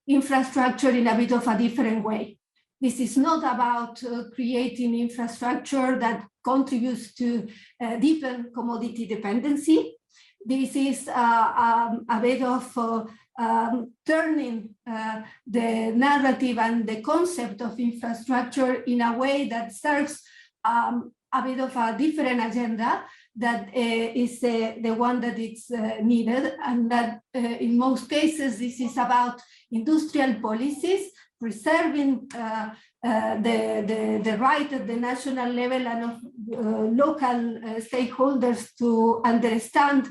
S5: infrastructure in a bit of a different way. This is not about creating infrastructure that contributes to deepen commodity dependency. This is a bit of turning the narrative and the concept of infrastructure in a way that serves a bit of a different agenda that is the one that is needed, and that in most cases this is about industrial policies, preserving the right at the national level and of local stakeholders to understand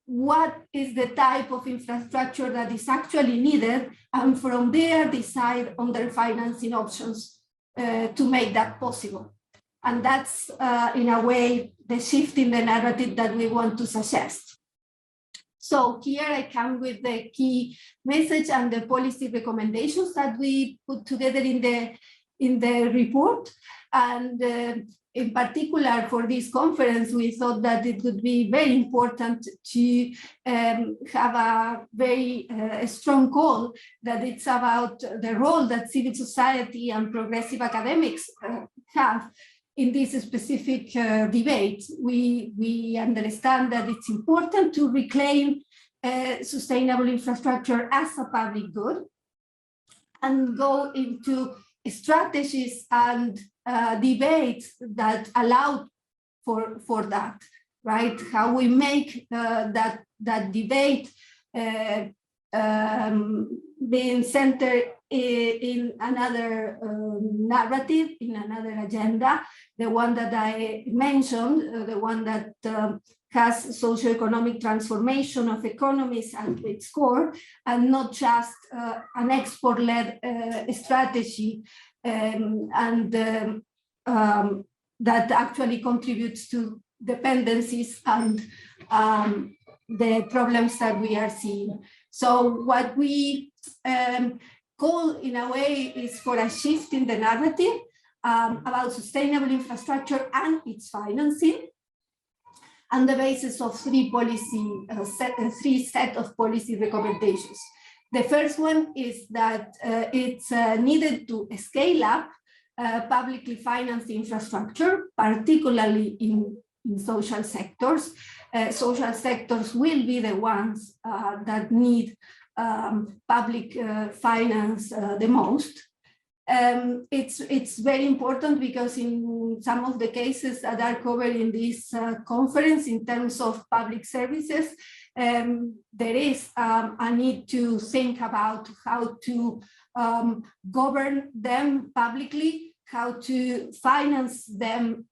S5: what is the type of infrastructure that is actually needed, and from there decide on their financing options to make that possible. And that's, in a way, the shift in the narrative that we want to suggest. So here I come with the key message and the policy recommendations that we put together in the report. And in particular for this conference, we thought that it would be very important to have a very strong call that it's about the role that civil society and progressive academics have in this specific debate. We understand that it's important to reclaim sustainable infrastructure as a public good and go into strategies and debates that allow for that, right? How we make that debate being centered in another narrative, in another agenda, the one that I mentioned, the one that has socioeconomic transformation of economies at its core, and not just an export-led strategy that actually contributes to dependencies and the problems that we are seeing. So what we call in a way is for a shift in the narrative about sustainable infrastructure and its financing, and the basis of three set of policy recommendations. The first one is that it's needed to scale up publicly financed infrastructure, particularly in social sectors. Social sectors will be the ones that need public finance the most. It's very important because in some of the cases that are covered in this conference in terms of public services, there is a need to think about how to govern them publicly, how to finance them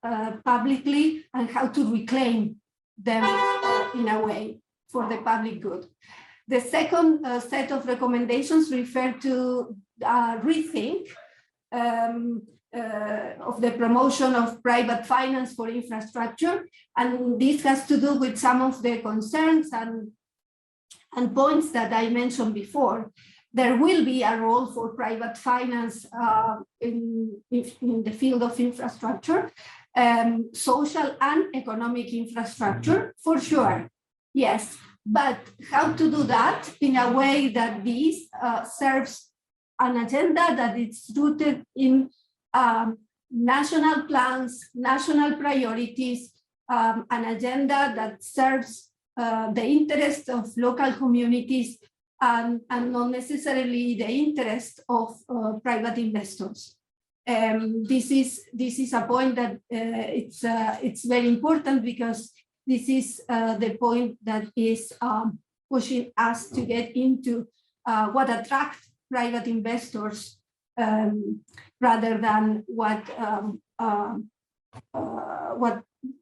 S5: publicly, and how to reclaim them in a way for the public good. The second set of recommendations refer to rethink of the promotion of private finance for infrastructure. And this has to do with some of the concerns and points that I mentioned before. There will be a role for private finance in the field of infrastructure, social and economic infrastructure, for sure, yes. But how to do that in a way that this serves an agenda that is rooted in national plans, national priorities, an agenda that serves the interest of local communities and not necessarily the interest of private investors. This is a point that it's very important because this is the point that is pushing us to get into what attracts private investors rather than what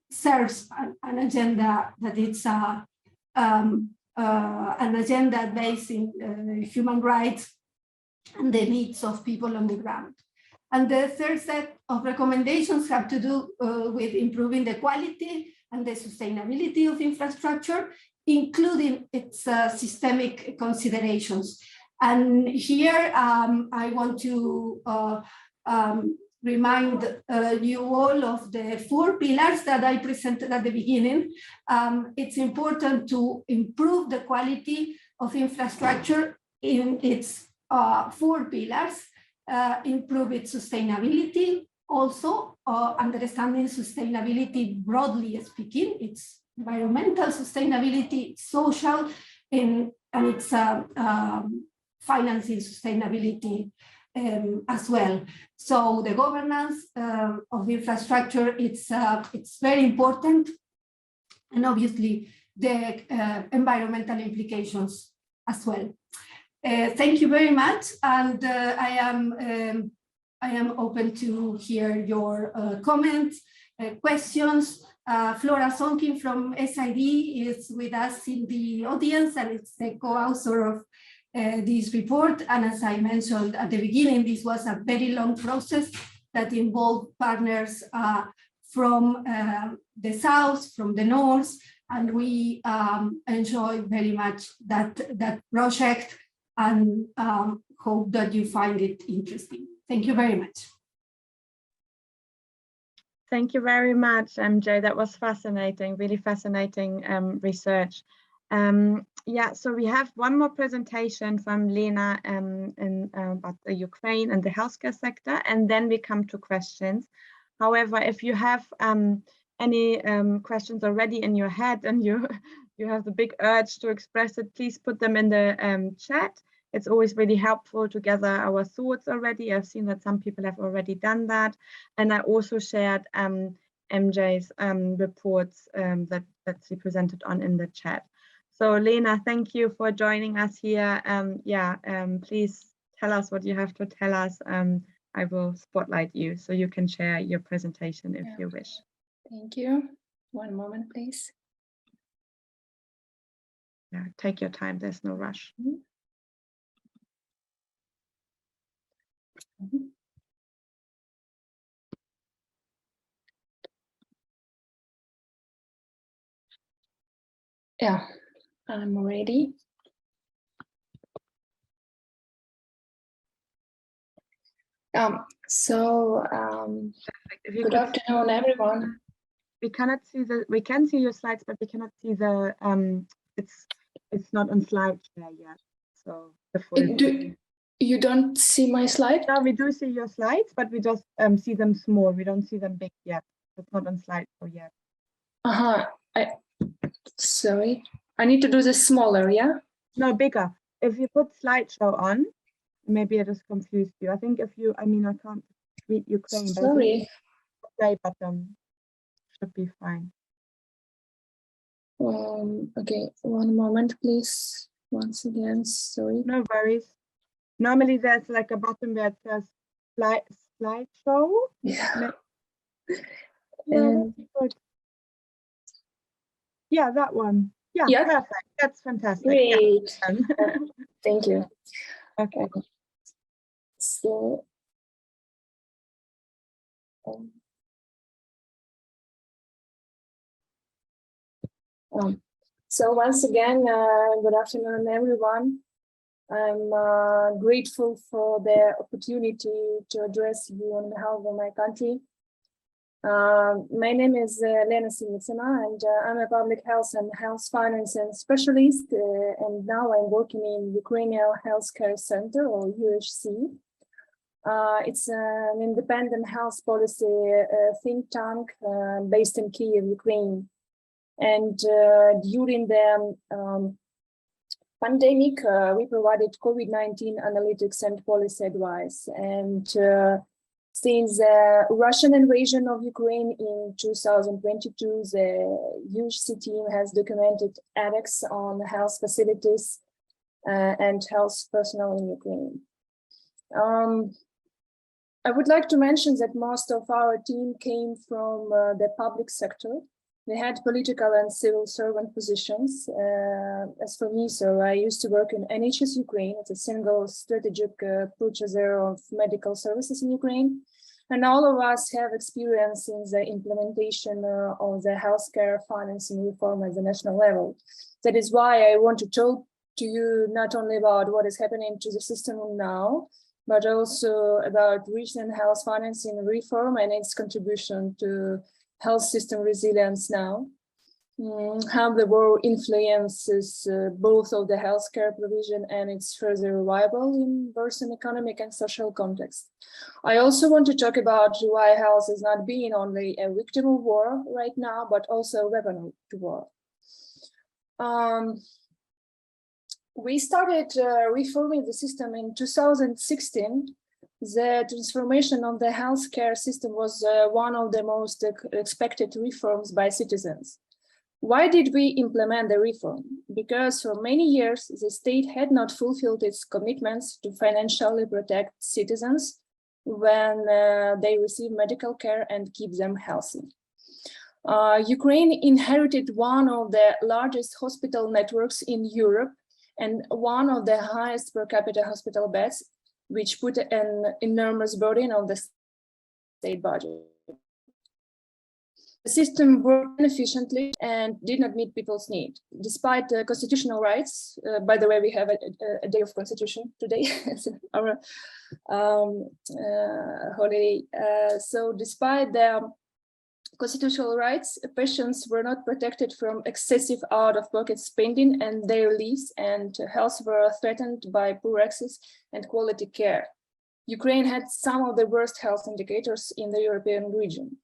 S5: serves an agenda that it's an agenda based in human rights and the needs of people on the ground. And the third set of recommendations have to do with improving the quality and the sustainability of infrastructure, including its systemic considerations. And here I want to remind you all of the 4 pillars that I presented at the beginning. It's important to improve the quality of infrastructure in its 4 pillars, improve its sustainability, also understanding sustainability broadly speaking, it's environmental sustainability, social, and it's financing sustainability as well. So the governance of infrastructure, it's very important, and obviously the environmental implications as well. Thank you very much, and I am open to hear your comments, questions. Flora Sonkin from SID is with us in the audience, and it's the co-author of this report. And as I mentioned at the beginning, this was a very long process that involved partners from the south, from the north, and we enjoy very much that project and hope that you find it interesting. Thank you very much.
S1: Thank you very much, MJ. That was fascinating, really fascinating research. Yeah, so we have one more presentation from Lena about the Ukraine and the healthcare sector, and then we come to questions. However, if you have any questions already in your head and you have the big urge to express it, please put them in the chat. It's always really helpful to gather our thoughts already. I've seen that some people have already done that. And I also shared MJ's reports that she presented on in the chat. So Lena, thank you for joining us here. Please tell us what you have to tell us. I will spotlight you so you can share your presentation if you wish.
S6: Thank you. One moment, please.
S1: Yeah, take your time. There's no rush.
S6: Yeah, I'm ready. Good afternoon, everyone.
S1: We cannot see we can see your slides, but we cannot see the it's not on slide share yet. So the full
S6: You don't see my slide?
S1: No, we do see your slides, but we just see them small. We don't see them big yet. It's not on slideshow yet.
S6: Sorry. I need to do this smaller, yeah?
S1: No, bigger. If you put slideshow on, maybe I just confused you. I think if you, I can't read Ukraine, but
S6: Sorry.
S1: play button should be fine.
S6: Okay, one moment, please. Once again, sorry.
S1: No worries. Normally there's like a button where it says slideshow.
S6: Yeah.
S1: Yeah, that one. Yeah,
S6: yeah.
S1: Perfect. That's fantastic.
S6: Great.
S1: Yeah.
S6: Thank you.
S1: Okay.
S6: So, so once again, good afternoon, everyone. I'm grateful for the opportunity to address you on behalf of my country. My name is Lena Simitsina, and I'm a public health and health financing specialist, and now I'm working in Ukrainian Healthcare Center, or UHC. It's an independent health policy think tank based in Kyiv, Ukraine. And during the pandemic, we provided COVID-19 analytics and policy advice. And since the Russian invasion of Ukraine in 2022, the UHC team has documented attacks on health facilities and health personnel in Ukraine. I would like to mention that most of our team came from the public sector. They had political and civil servant positions. As for me, so I used to work in NHS Ukraine as a single strategic purchaser of medical services in Ukraine. And all of us have experience in the implementation of the healthcare financing reform at the national level. That is why I want to talk to you not only about what is happening to the system now, but also about recent health financing reform and its contribution to health system resilience now, how the war influences both of the healthcare provision and its further revival in both an economic and social context. I also want to talk about why health is not being only a victim of war right now, but also a weapon to war. We started reforming the system in 2016. The transformation of the healthcare system was one of the most expected reforms by citizens. Why did we implement the reform? Because for many years, the state had not fulfilled its commitments to financially protect citizens when they receive medical care and keep them healthy. Ukraine inherited one of the largest hospital networks in Europe and one of the highest per capita hospital beds, which put an enormous burden on the state budget. The system worked inefficiently and did not meet people's needs. Despite the constitutional rights, by the way, we have a day of constitution today, our holiday. So despite the constitutional rights, patients were not protected from excessive out-of-pocket spending and their lives and health were threatened by poor access and quality care. Ukraine had some of the worst health indicators in the European region.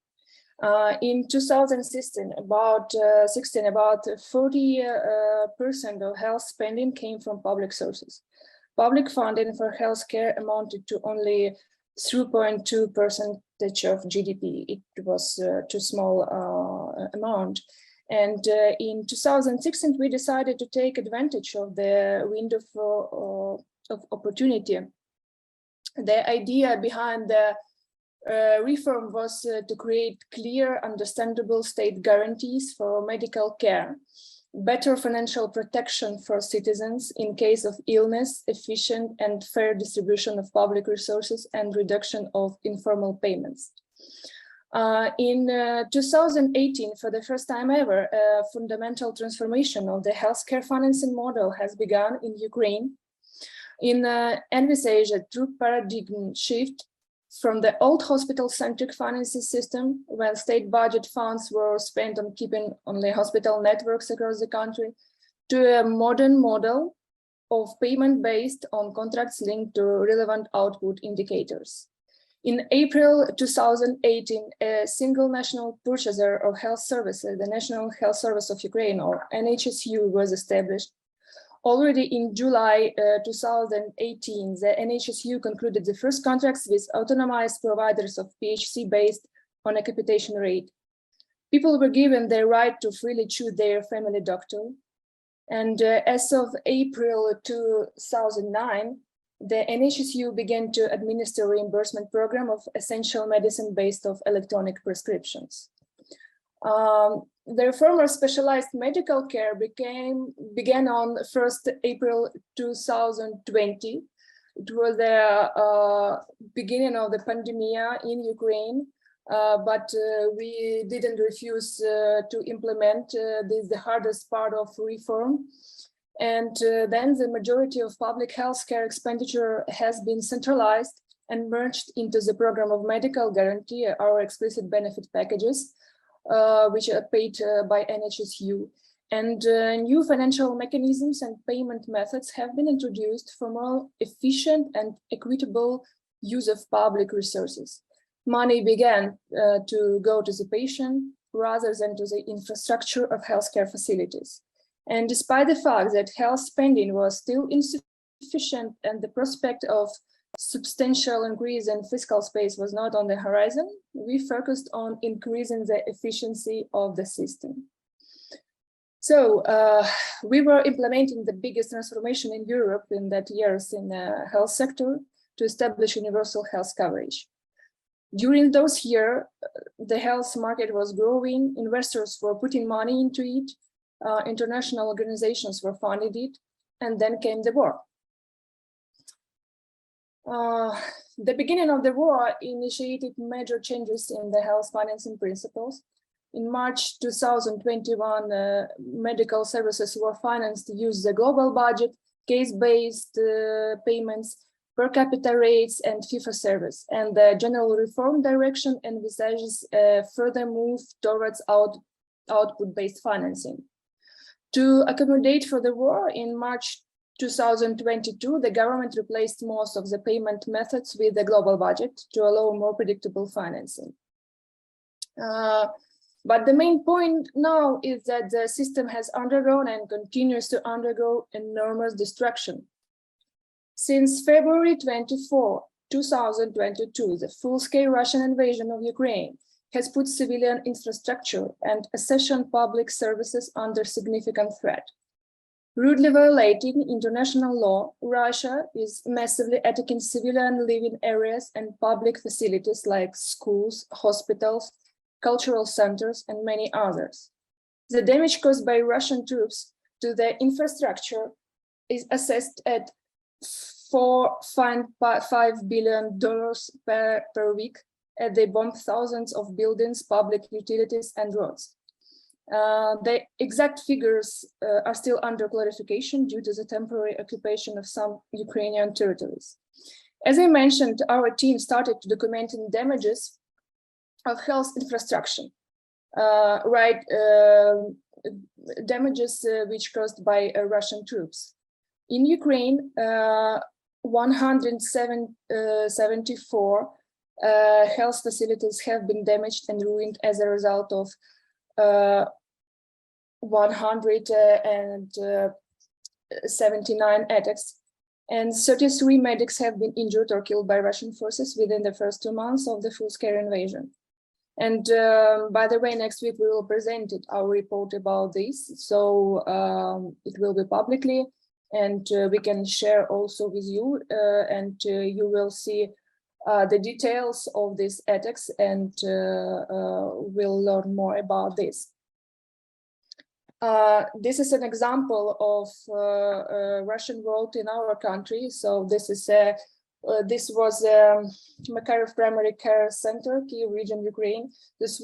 S6: In 2016, about 40% of health spending came from public sources. Public funding for healthcare amounted to only 3.2% of GDP. It was too small amount. And in 2016, we decided to take advantage of the window of opportunity. The idea behind the reform was to create clear, understandable state guarantees for medical care, better financial protection for citizens in case of illness, efficient and fair distribution of public resources, and reduction of informal payments. In 2018, for the first time ever, a fundamental transformation of the healthcare financing model has begun in Ukraine. Envisage a true paradigm shift from the old hospital-centric financing system, when state budget funds were spent on keeping only hospital networks across the country, to a modern model of payment based on contracts linked to relevant output indicators. In April 2018, a single national purchaser of health services, the National Health Service of Ukraine, or NHSU, was established. Already in July 2018, the NHSU concluded the first contracts with autonomized providers of PHC based on a capitation rate. People were given the right to freely choose their family doctor. And as of April 2009, the NHSU began to administer a reimbursement program of essential medicine based on electronic prescriptions. The reform of specialized medical care began on 1st April 2020. It was the beginning of the pandemic in Ukraine, but we didn't refuse to implement this, the hardest part of reform. And then the majority of public health care expenditure has been centralized and merged into the program of medical guarantee, our explicit benefit packages, which are paid by NHSU. And new financial mechanisms and payment methods have been introduced for more efficient and equitable use of public resources. Money began to go to the patient rather than to the infrastructure of healthcare facilities. And despite the fact that health spending was still insufficient and the prospect of substantial increase in fiscal space was not on the horizon, we focused on increasing the efficiency of the system. So we were implementing the biggest transformation in Europe in that years in the health sector to establish universal health coverage. During those years, the health market was growing, investors were putting money into it, international organizations were funding it, and then came the war. The beginning of the war initiated major changes in the health financing principles. In March 2021, medical services were financed to use the global budget, case-based payments, per capita rates, and fee-for-service. And the general reform direction envisages a further move towards output-based financing. To accommodate for the war, in March 2022, the government replaced most of the payment methods with the global budget to allow more predictable financing. But the main point now is that the system has undergone and continues to undergo enormous destruction. Since February 24, 2022, the full-scale Russian invasion of Ukraine has put civilian infrastructure and essential public services under significant threat. Rudely violating international law, Russia is massively attacking civilian living areas and public facilities like schools, hospitals, cultural centers, and many others. The damage caused by Russian troops to the infrastructure is assessed at $4.5 billion per week, as they bomb thousands of buildings, public utilities, and roads. The exact figures are still under clarification due to the temporary occupation of some Ukrainian territories. As I mentioned, our team started documenting damages of health infrastructure, damages which caused by Russian troops. In Ukraine, 174 health facilities have been damaged and ruined as a result of 179 attacks, and 33 medics have been injured or killed by Russian forces within the first 2 months of the full-scale invasion. And by the way, next week we will present our report about this, so it will be publicly, and we can share also with you, and you will see the details of these attacks, and we'll learn more about this. This is an example of Russian road in our country. So this is a This was Makarov Primary Care Center, Kyiv region, Ukraine. This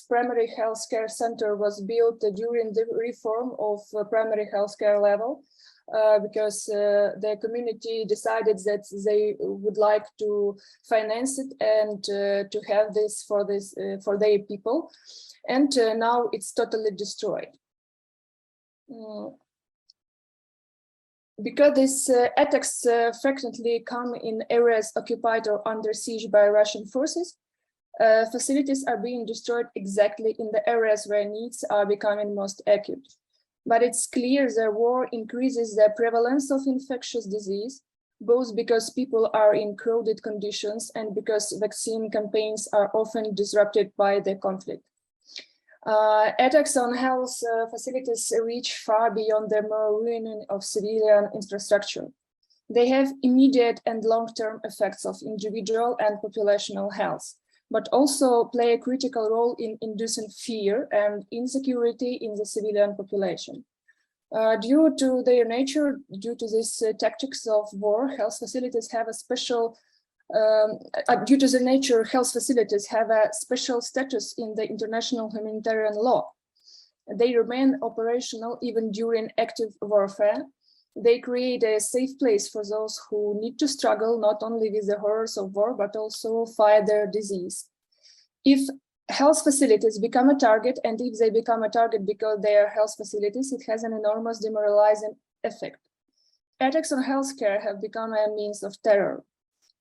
S6: primary health care center was built during the reform of primary health care level because the community decided that they would like to finance it and to have this for their people. And now it's totally destroyed. Because these attacks frequently come in areas occupied or under siege by Russian forces, facilities are being destroyed exactly in the areas where needs are becoming most acute. But it's clear the war increases the prevalence of infectious disease, both because people are in crowded conditions and because vaccine campaigns are often disrupted by the conflict. Attacks on health facilities reach far beyond the mere ruining of civilian infrastructure. They have immediate and long-term effects of individual and populational health, but also play a critical role in inducing fear and insecurity in the civilian population. Due to their nature, due to these tactics of war, health facilities have a special due to the nature, health facilities have a special status in the international humanitarian law. They remain operational even during active warfare. They create a safe place for those who need to struggle not only with the horrors of war, but also fight their disease. If health facilities become a target, and if they become a target because they are health facilities, it has an enormous demoralizing effect. Attacks on healthcare have become a means of terror.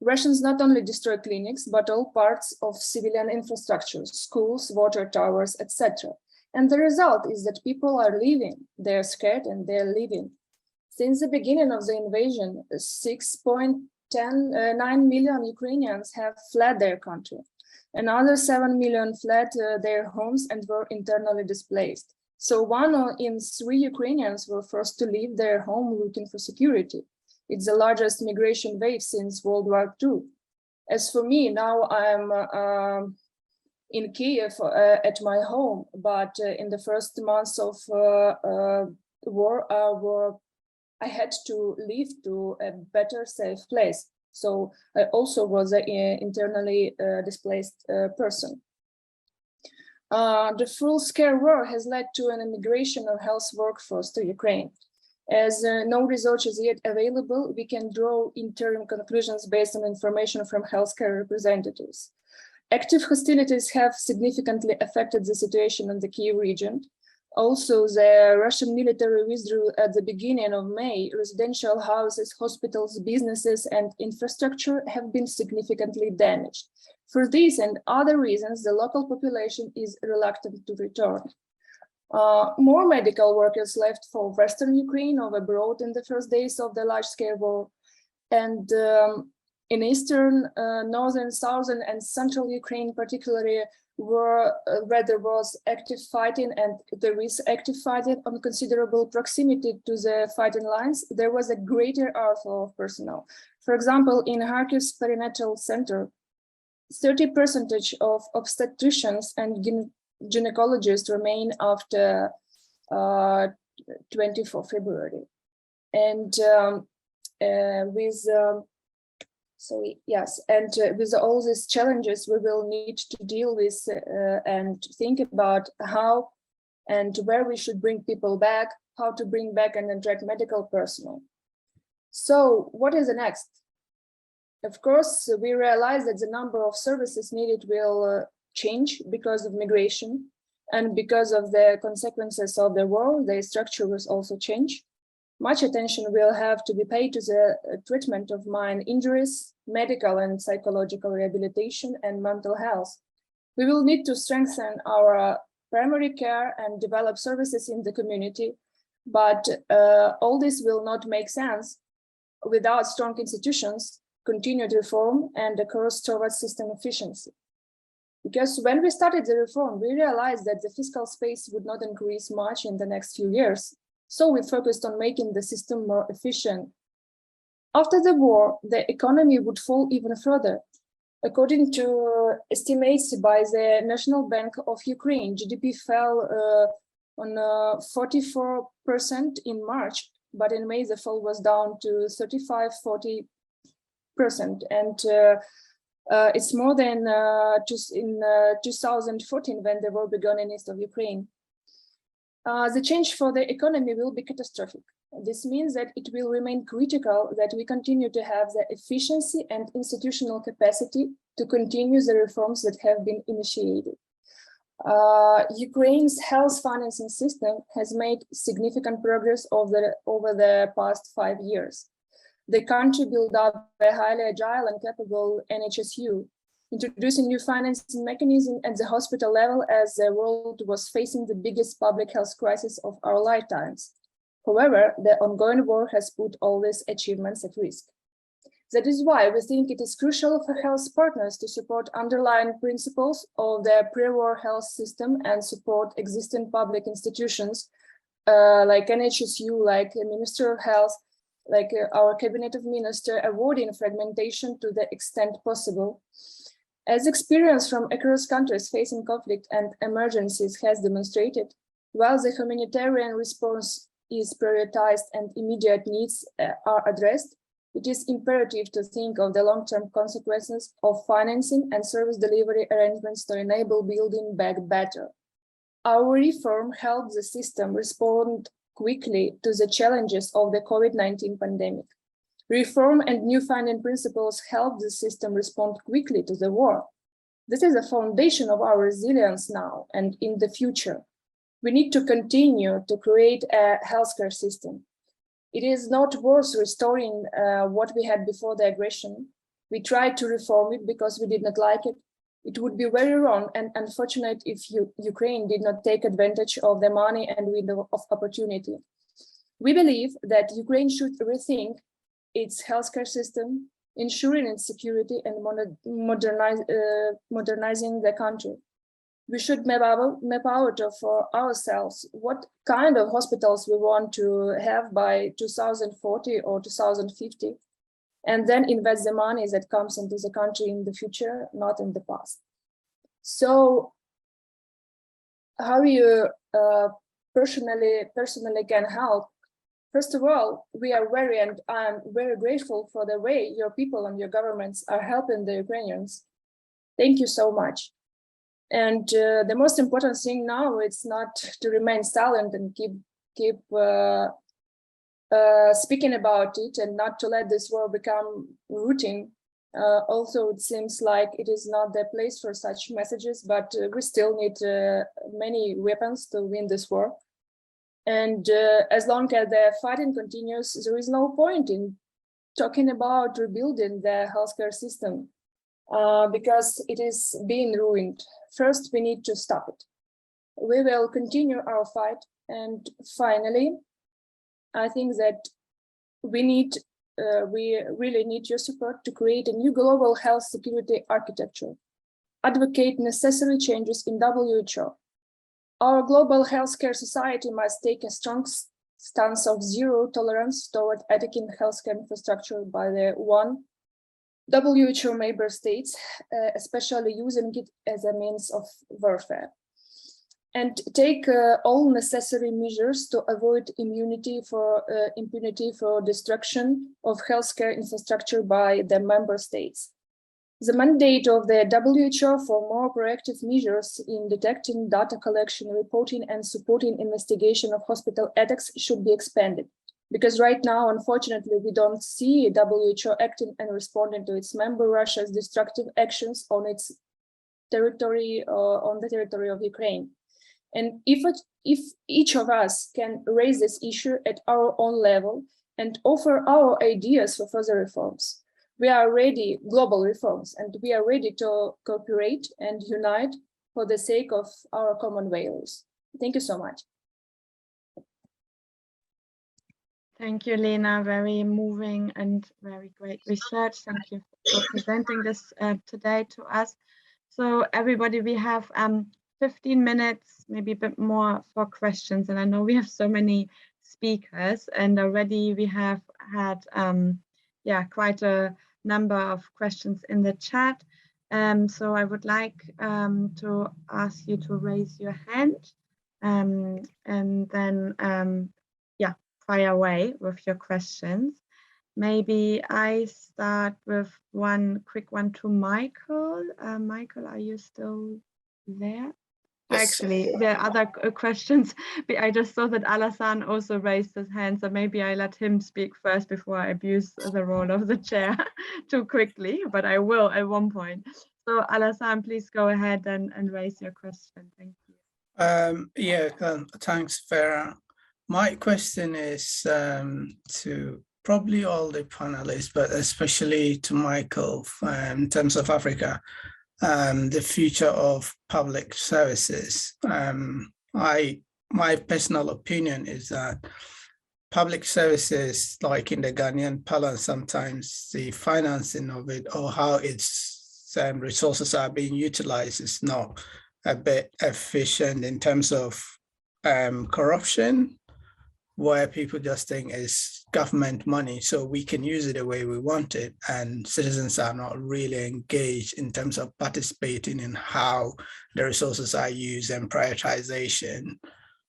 S6: Russians not only destroy clinics, but all parts of civilian infrastructure, schools, water towers, etc. And the result is that people are leaving. They're scared and they're leaving. Since the beginning of the invasion, 6.9 million Ukrainians have fled their country. Another 7 million fled their homes and were internally displaced. So 1 in 3 Ukrainians were forced to leave their home looking for security. It's the largest migration wave since World War II. As for me, now I'm in Kiev at my home, but in the first months of war, I had to leave to a better, safe place. So I also was an internally displaced person. The full-scale war has led to an immigration of health workforce to Ukraine. As no research is yet available, we can draw interim conclusions based on information from healthcare representatives. Active hostilities have significantly affected the situation in the Kyiv region. Also, the Russian military withdrew at the beginning of May. Residential houses, hospitals, businesses, and infrastructure have been significantly damaged. For these and other reasons, the local population is reluctant to return. More medical workers left for Western Ukraine or abroad in the first days of the large-scale war. And in Eastern, Northern, Southern, and Central Ukraine particularly, where there was active fighting and there is active fighting on considerable proximity to the fighting lines, there was a greater outflow of personnel. For example, in Kharkiv's perinatal center, 30% of obstetricians and gynecologists remain after 24 February. And with all these challenges, we will need to deal with and think about how and where we should bring people back, how to bring back and attract medical personnel. So what is the next? Of course, we realize that the number of services needed will change because of migration, and because of the consequences of the war, the structure will also change. Much attention will have to be paid to the treatment of mine injuries, medical and psychological rehabilitation, and mental health. We will need to strengthen our primary care and develop services in the community, but all this will not make sense without strong institutions, continued reform, and a course towards system efficiency. Because when we started the reform, we realized that the fiscal space would not increase much in the next few years. So we focused on making the system more efficient. After the war, the economy would fall even further. According to estimates by the National Bank of Ukraine, GDP fell on 44% in March, but in May the fall was down to 35–40%. and it's more than just in 2014 when the war began in east of Ukraine. The change for the economy will be catastrophic. This means that it will remain critical that we continue to have the efficiency and institutional capacity to continue the reforms that have been initiated. Ukraine's health financing system has made significant progress over the past 5 years. The country built up a highly agile and capable NHSU, introducing new financing mechanisms at the hospital level as the world was facing the biggest public health crisis of our lifetimes. However, the ongoing war has put all these achievements at risk. That is why we think it is crucial for health partners to support underlying principles of the pre-war health system and support existing public institutions like NHSU, like the Minister of Health, like our Cabinet of Ministers, avoiding fragmentation to the extent possible. As experience from across countries facing conflict and emergencies has demonstrated, while the humanitarian response is prioritized and immediate needs are addressed, it is imperative to think of the long-term consequences of financing and service delivery arrangements to enable building back better. Our reform helped the system respond quickly to the challenges of the COVID-19 pandemic. Reform and new funding principles help the system respond quickly to the war. This is the foundation of our resilience now and in the future. We need to continue to create a healthcare system. It is not worth restoring what we had before the aggression. We tried to reform it because we did not like it. It would be very wrong and unfortunate if Ukraine did not take advantage of the money and window of opportunity. We believe that Ukraine should rethink its healthcare system, ensuring its security and modernizing the country. We should map out for ourselves what kind of hospitals we want to have by 2040 or 2050, and then invest the money that comes into the country in the future, not in the past. So how you personally can help? First of all, we are I'm very grateful for the way your people and your governments are helping the Ukrainians. Thank you so much. And the most important thing now is not to remain silent and keep speaking about it and not to let this war become routine. Also, it seems like it is not the place for such messages, but we still need many weapons to win this war. And as long as the fighting continues, there is no point in talking about rebuilding the healthcare system because it is being ruined. First, we need to stop it. We will continue our fight. And finally, I think that we really need your support to create a new global health security architecture. Advocate necessary changes in WHO. Our global healthcare society must take a strong stance of zero tolerance toward attacking healthcare infrastructure by the WHO member states, especially using it as a means of warfare. And take all necessary measures to avoid impunity for destruction of healthcare infrastructure by the member states. The mandate of the WHO for more proactive measures in detecting, data collection, reporting, and supporting investigation of hospital attacks should be expanded. Because right now, unfortunately, we don't see WHO acting and responding to its member Russia's destructive actions on its territory, on the territory of Ukraine. And if each of us can raise this issue at our own level and offer our ideas for further reforms, we are ready, global reforms, and we are ready to cooperate and unite for the sake of our common values. Thank you so much.
S1: Thank you, Lena. Very moving and very great research. Thank you for presenting this today to us. So everybody, we have 15 minutes, maybe a bit more for questions. And I know we have so many speakers and already we have had quite a number of questions in the chat. So I would like to ask you to raise your hand and then fire away with your questions. maybe I start with one quick one to Michael. Michael, are you still there?
S2: Yes.
S1: Actually, there are other questions. I just saw that Alassane also raised his hand, so maybe I let him speak first before I abuse the role of the chair too quickly, but I will at one point. So Alassane, please go ahead and raise your question. Thank you.
S7: Thanks, Vera. My question is to probably all the panelists, but especially to Michael in terms of Africa, the future of public services. My personal opinion is that public services, like in the Ghanaian parlance, sometimes the financing of it or how its resources are being utilized is not a bit efficient in terms of corruption, where people just think it's government money, so we can use it the way we want it, and citizens are not really engaged in terms of participating in how the resources are used and prioritization.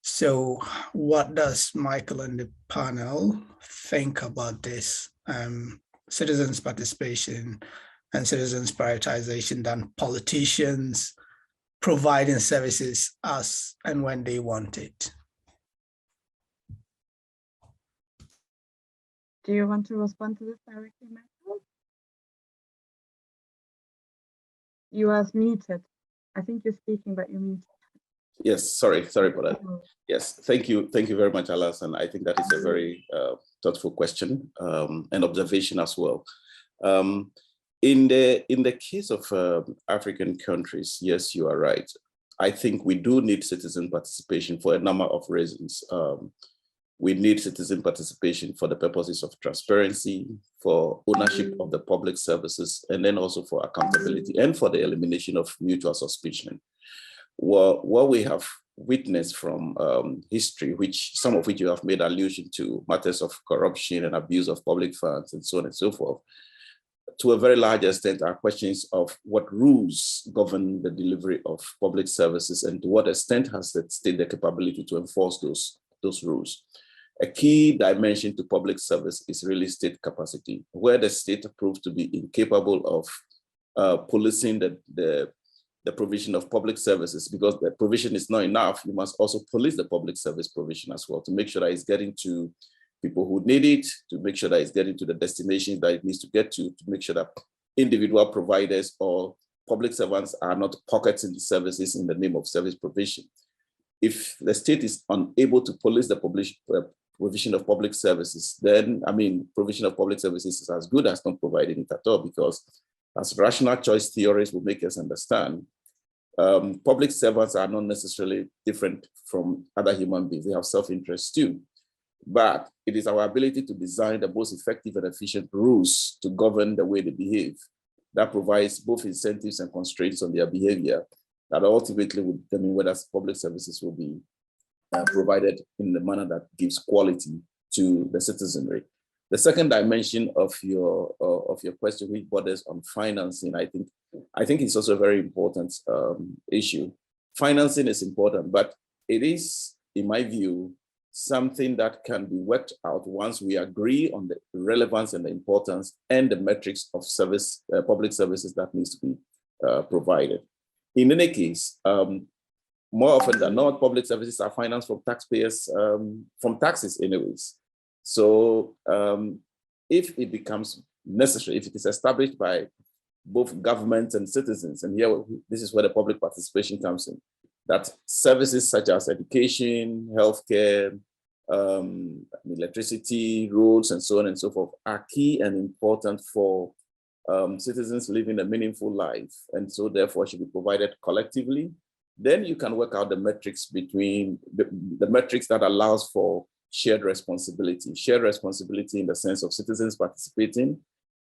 S7: So what does Michael and the panel think about this citizens' participation and citizens' prioritization than politicians providing services as and when they want it?
S1: Do you want to respond to this directly, Michael? You are muted. I think you're speaking, but you're muted.
S2: Yes, sorry for that. Yes, thank you very much, Alassane. I think that is a very thoughtful question and observation as well. In the case of African countries, yes, you are right. I think we do need citizen participation for a number of reasons. We need citizen participation for the purposes of transparency, for ownership of the public services, and then also for accountability and for the elimination of mutual suspicion. What we have witnessed from history, some of which you have made allusion to, matters of corruption and abuse of public funds and so on and so forth, to a very large extent are questions of what rules govern the delivery of public services and to what extent has the state the capability to enforce those rules. A key dimension to public service is really state capacity, where the state proves to be incapable of policing the provision of public services, because the provision is not enough. You must also police the public service provision as well to make sure that it's getting to people who need it, to make sure that it's getting to the destinations that it needs to get to make sure that individual providers or public servants are not pocketing the services in the name of service provision. If the state is unable to police the provision of public services, then, provision of public services is as good as not providing it at all, because as rational choice theories will make us understand, public servants are not necessarily different from other human beings. They have self-interest too. But it is our ability to design the most effective and efficient rules to govern the way they behave that provides both incentives and constraints on their behavior that ultimately will determine whether public services will be provided in the manner that gives quality to the citizenry. The second dimension of your question, which borders on financing, I think it's also a very important issue. Financing is important, but it is, in my view, something that can be worked out once we agree on the relevance and the importance and the metrics of public services that needs to be provided. In any case, more often than not, public services are financed from taxpayers, from taxes anyways. So if it becomes necessary, if it is established by both governments and citizens, and here this is where the public participation comes in, that services such as education, healthcare, electricity, roads, and so on and so forth are key and important for citizens living a meaningful life, and so therefore should be provided collectively. Then you can work out the metrics between the metrics that allows for shared responsibility in the sense of citizens participating,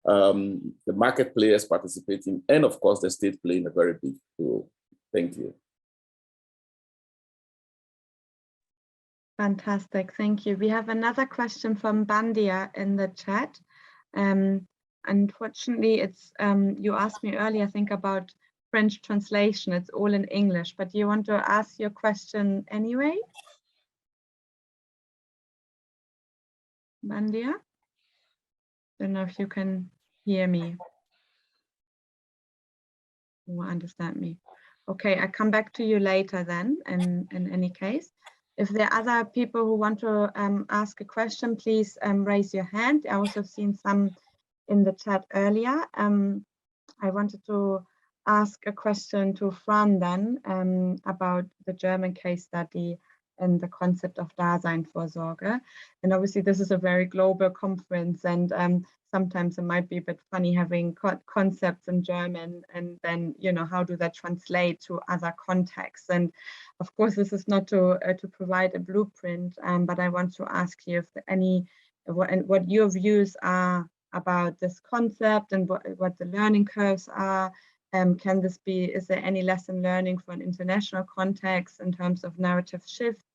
S2: the market players participating, and of course the state playing a very big role. Thank you.
S1: Fantastic, thank you. We have another question from Bandia in the chat. Unfortunately, it's you asked me earlier, I think, about French translation. It's all in English, but do you want to ask your question anyway? Bandia? Don't know if you can hear me or understand me. Okay, I come back to you later then, in any case. If there are other people who want to ask a question, please raise your hand. I also have seen some in the chat earlier. I wanted to ask a question to Fran then about the German case study and the concept of Daseinvorsorge. And obviously this is a very global conference, and sometimes it might be a bit funny having concepts in German and then, you know, how do they translate to other contexts? And of course, this is not to provide a blueprint, but I want to ask you if what your views are about this concept and what the learning curves are. Can this be, is there any lesson learning for an international context in terms of narrative shifts?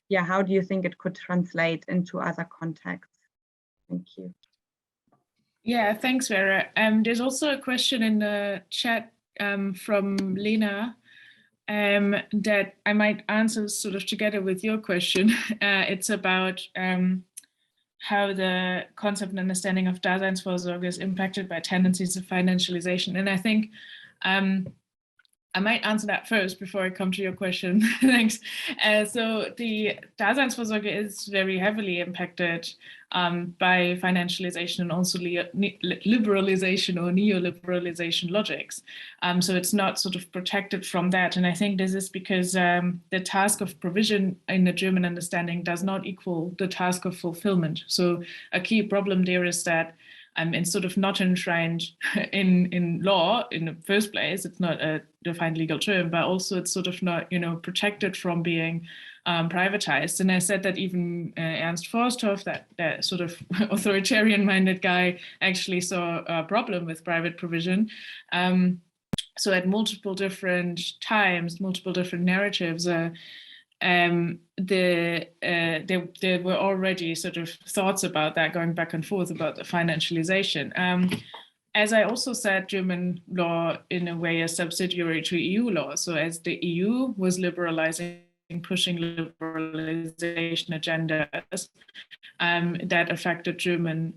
S1: Yeah, how do you think it could translate into other contexts? Thank you.
S3: Yeah, thanks, Vera. There's also a question in the chat from Lena that I might answer sort of together with your question. It's about how the concept and understanding of Daseinsvorsorge is impacted by tendencies of financialization. And I think I might answer that first before I come to your question. Thanks. So the Daseinsvorsorge is very heavily impacted by financialization and also liberalization or neoliberalization logics. So it's not sort of protected from that. And I think this is because the task of provision in the German understanding does not equal the task of fulfillment. So a key problem there is that it's sort of not enshrined in law in the first place. It's not a defined legal term, but also it's sort of not, you know, protected from being privatized. And I said that even Ernst Forsthoff, that sort of authoritarian-minded guy, actually saw a problem with private provision. So at multiple different times, multiple different narratives, there were already sort of thoughts about that going back and forth about the financialization. As I also said, German law in a way is subsidiary to EU law. So as the EU was liberalizing, pushing liberalization agendas, that affected German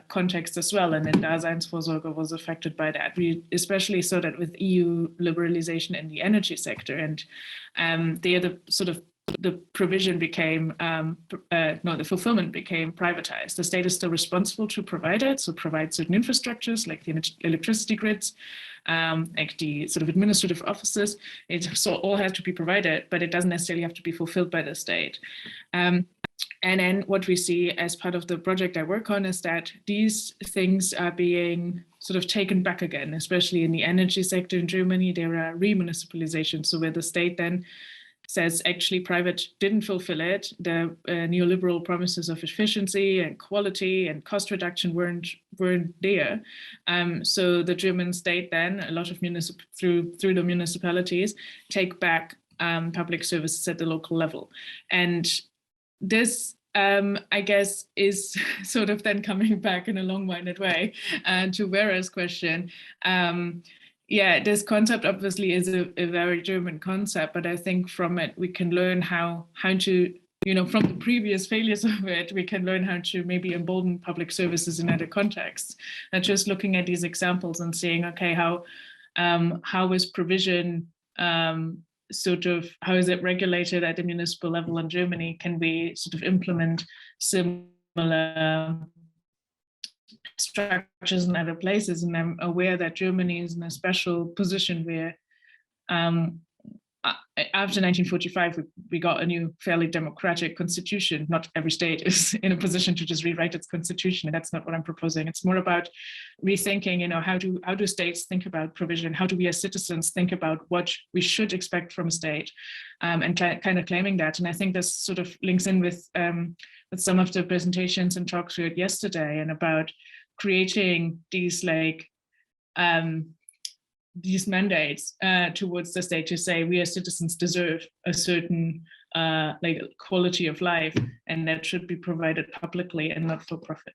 S3: context as well. And then Daseinsvorsorge was affected by that. We especially saw that with EU liberalization in the energy sector. And the provision became, the fulfillment became privatized. The state is still responsible to provide it, so provide certain infrastructures like the electricity grids, like the sort of administrative offices. It so all has to be provided, but it doesn't necessarily have to be fulfilled by the state. And then what we see as part of the project I work on is that these things are being sort of taken back again, especially in the energy sector in Germany. There are remunicipalizations, so where the state then says actually private didn't fulfill it. The neoliberal promises of efficiency and quality and cost reduction weren't there. So the German state then, a lot of through the municipalities, take back public services at the local level. And this, I guess, is sort of then coming back in a long-winded way to Vera's question. Yeah, this concept obviously is a very German concept, but I think from it we can learn how to, you know, from the previous failures of it, we can learn how to maybe embolden public services in other contexts. And just looking at these examples and seeing, okay, how is provision sort of, how is it regulated at the municipal level in Germany? Can we sort of implement similar structures in other places? And I'm aware that Germany is in a special position where after 1945, we got a new fairly democratic constitution. Not every state is in a position to just rewrite its constitution. And that's not what I'm proposing. It's more about rethinking, you know, how do states think about provision? How do we as citizens think about what we should expect from a state, and kind of claiming that? And I think this sort of links in with some of the presentations and talks we had yesterday, and about creating these like these mandates towards the state to say we as citizens deserve a certain like quality of life, and that should be provided publicly and not for profit.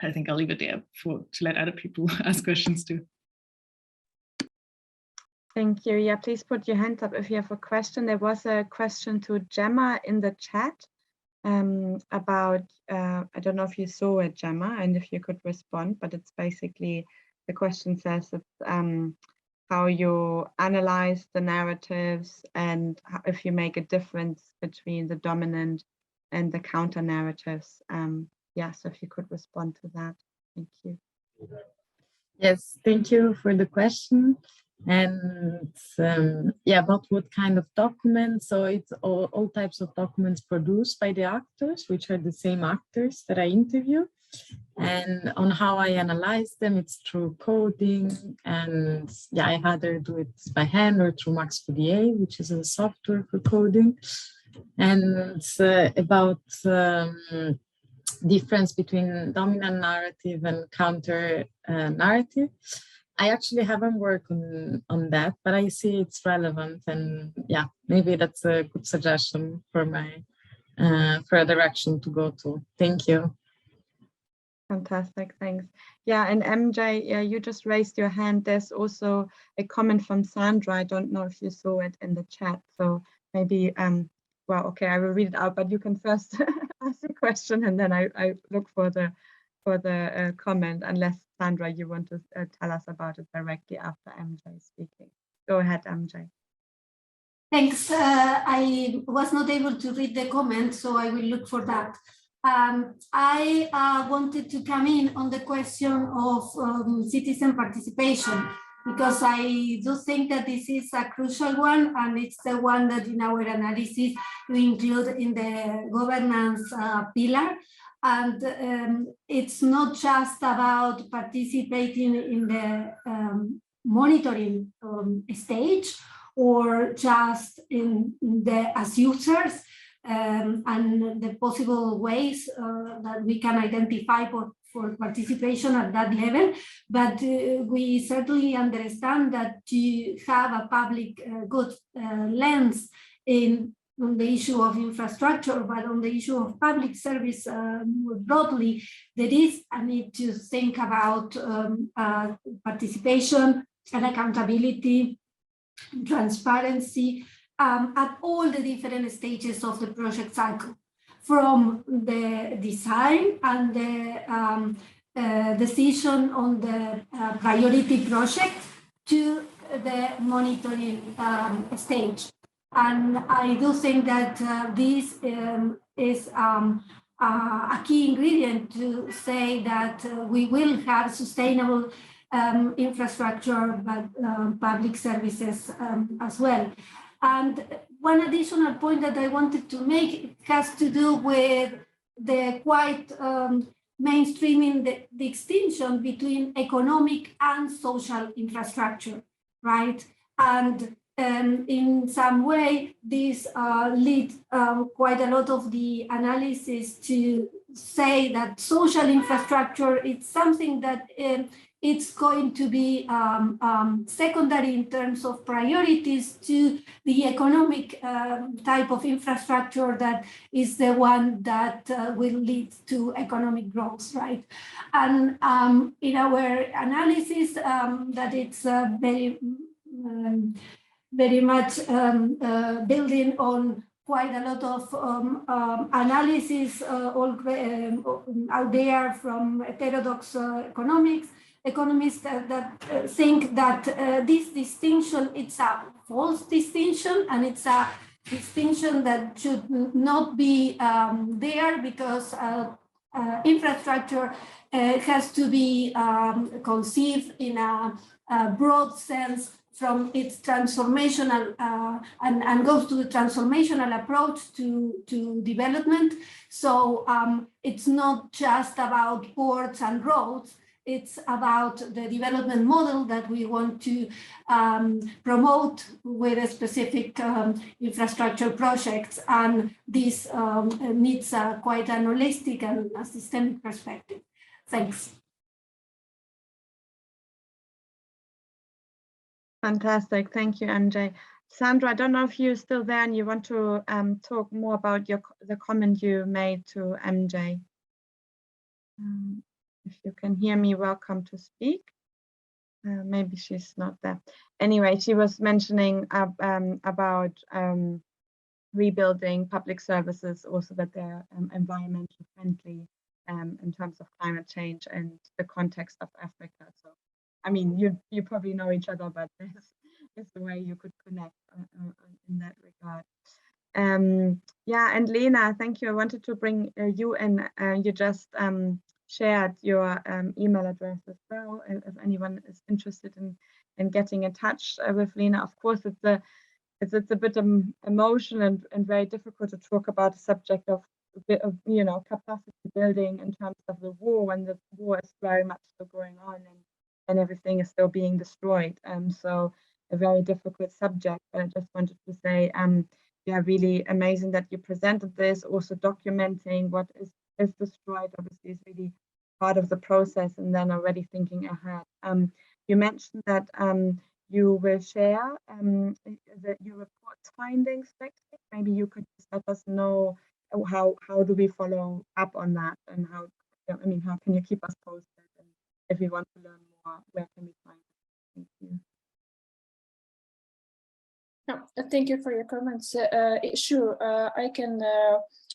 S3: I think I'll leave it there to let other people ask questions too.
S1: Thank you. Yeah, please put your hand up if you have a question. There was a question to Gemma in the chat. about, I don't know if you saw it, Gemma, and if you could respond, but it's basically, the question says it's how you analyze the narratives and if you make a difference between the dominant and the counter narratives. Yeah, so if you could respond to that, thank you.
S4: Yes, thank you for the question. And yeah, about what kind of documents. So it's all types of documents produced by the actors, which are the same actors that I interview. And on how I analyze them, it's through coding. And yeah, I either do it by hand or through Max4DA, which is a software for coding. And it's about difference between dominant narrative and counter narrative. I actually haven't worked on that, but I see it's relevant, and yeah, maybe that's a good suggestion for my further direction to go to. Thank you.
S1: Fantastic, thanks. Yeah, and MJ, yeah, you just raised your hand. There's also a comment from Sandra. I don't know if you saw it in the chat, so maybe, well, okay, I will read it out, but you can first ask the question, and then I look for the comment, unless Sandra, you want to tell us about it directly after MJ speaking. Go ahead, MJ.
S5: Thanks. I was not able to read the comment, so I will look for that. I wanted to come in on the question of citizen participation, because I do think that this is a crucial one, and it's the one that in our analysis we include in the governance pillar. And it's not just about participating in the monitoring stage, or just in the as users, and the possible ways that we can identify for participation at that level. But we certainly understand that to have a public good lens on the issue of infrastructure, but on the issue of public service more broadly, there is a need to think about participation and accountability, transparency at all the different stages of the project cycle, from the design and the decision on the priority project to the monitoring stage. And I do think that this is a key ingredient to say that we will have sustainable infrastructure, but public services as well. And one additional point that I wanted to make has to do with the quite mainstreaming the distinction between economic and social infrastructure, right? And in some way, this leads quite a lot of the analysis to say that social infrastructure is something that it's going to be secondary in terms of priorities to the economic type of infrastructure that is the one that will lead to economic growth, right? And in our analysis, that it's very much building on quite a lot of analysis out there from heterodox economists that think that this distinction, it's a false distinction, and it's a distinction that should not be there, because infrastructure has to be conceived in a broad sense from its transformational and goes to the transformational approach to development. So it's not just about ports and roads, it's about the development model that we want to promote with a specific infrastructure projects. And this needs quite an holistic and a systemic perspective. Thanks.
S1: Fantastic, thank you, MJ. Sandra, I don't know if you're still there and you want to talk more about the comment you made to MJ. If you can hear me, welcome to speak. Maybe she's not there. Anyway, she was mentioning about rebuilding public services, also that they're environmental friendly in terms of climate change and the context of Africa. So, I mean, you probably know each other, but this is the way you could connect in that regard. Yeah, and Lena, thank you. I wanted to bring you in. You just shared your email address as well. If anyone is interested in getting in touch with Lena, of course, it's a bit emotional and very difficult to talk about the subject of a bit of, you know, capacity building in terms of the war, when the war is very much still going on and everything is still being destroyed. So a very difficult subject. But I just wanted to say, yeah, really amazing that you presented this, also documenting what is destroyed, obviously is really part of the process, and then already thinking ahead. You mentioned that you will share your report's findings next week. Maybe you could just let us know how do we follow up on that, and how, I mean, how can you keep us posted, and if we want to learn more, where can we find it? Thank you.
S6: Thank you for your comments. Sure, I can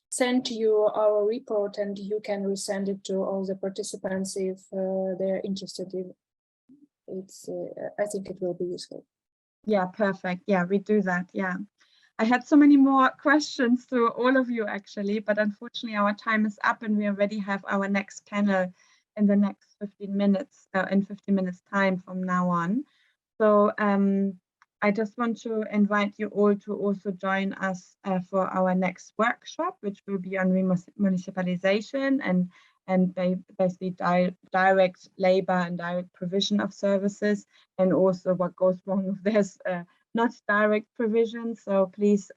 S6: send you our report, and you can resend it to all the participants if they're interested in. It's I think it will be useful.
S1: Yeah, perfect. Yeah, we do that. Yeah, I had so many more questions to all of you actually, but unfortunately our time is up, and we already have our next panel in the next 15 minutes, in 15 minutes time from now on. So I just want to invite you all to also join us for our next workshop, which will be on municipalization and basically direct labor and direct provision of services, and also what goes wrong if there's not direct provision. So please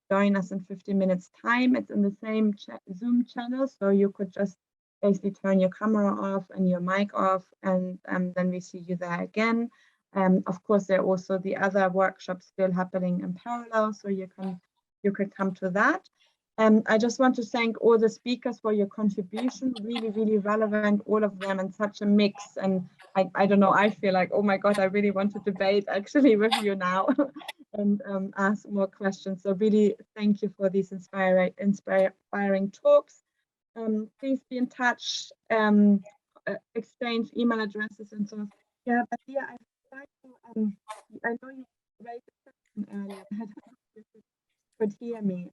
S1: join us in 15 minutes time. It's in the same Zoom channel, so you could just basically turn your camera off and your mic off, and then we see you there again. Of course, there are also the other workshops still happening in parallel, so you could come to that. I just want to thank all the speakers for your contribution, really, really relevant, all of them, and such a mix. And I don't know, I feel like, oh my God, I really want to debate actually with you now and ask more questions. So really, thank you for these inspiring talks. Please be in touch, exchange email addresses and so on. Yeah, but yeah, I'd like to, I know you raised a question earlier. I don't know if you could hear me.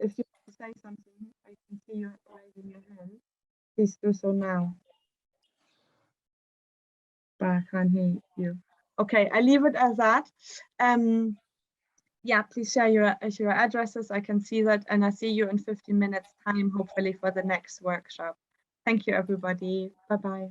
S1: If you want to say something, I can see you raising your hand. Please do so now. But I can't hear you. Okay, I leave it as that. Yeah, please share your addresses. I can see that, and I see you in 15 minutes time, hopefully for the next workshop. Thank you, everybody. Bye-bye.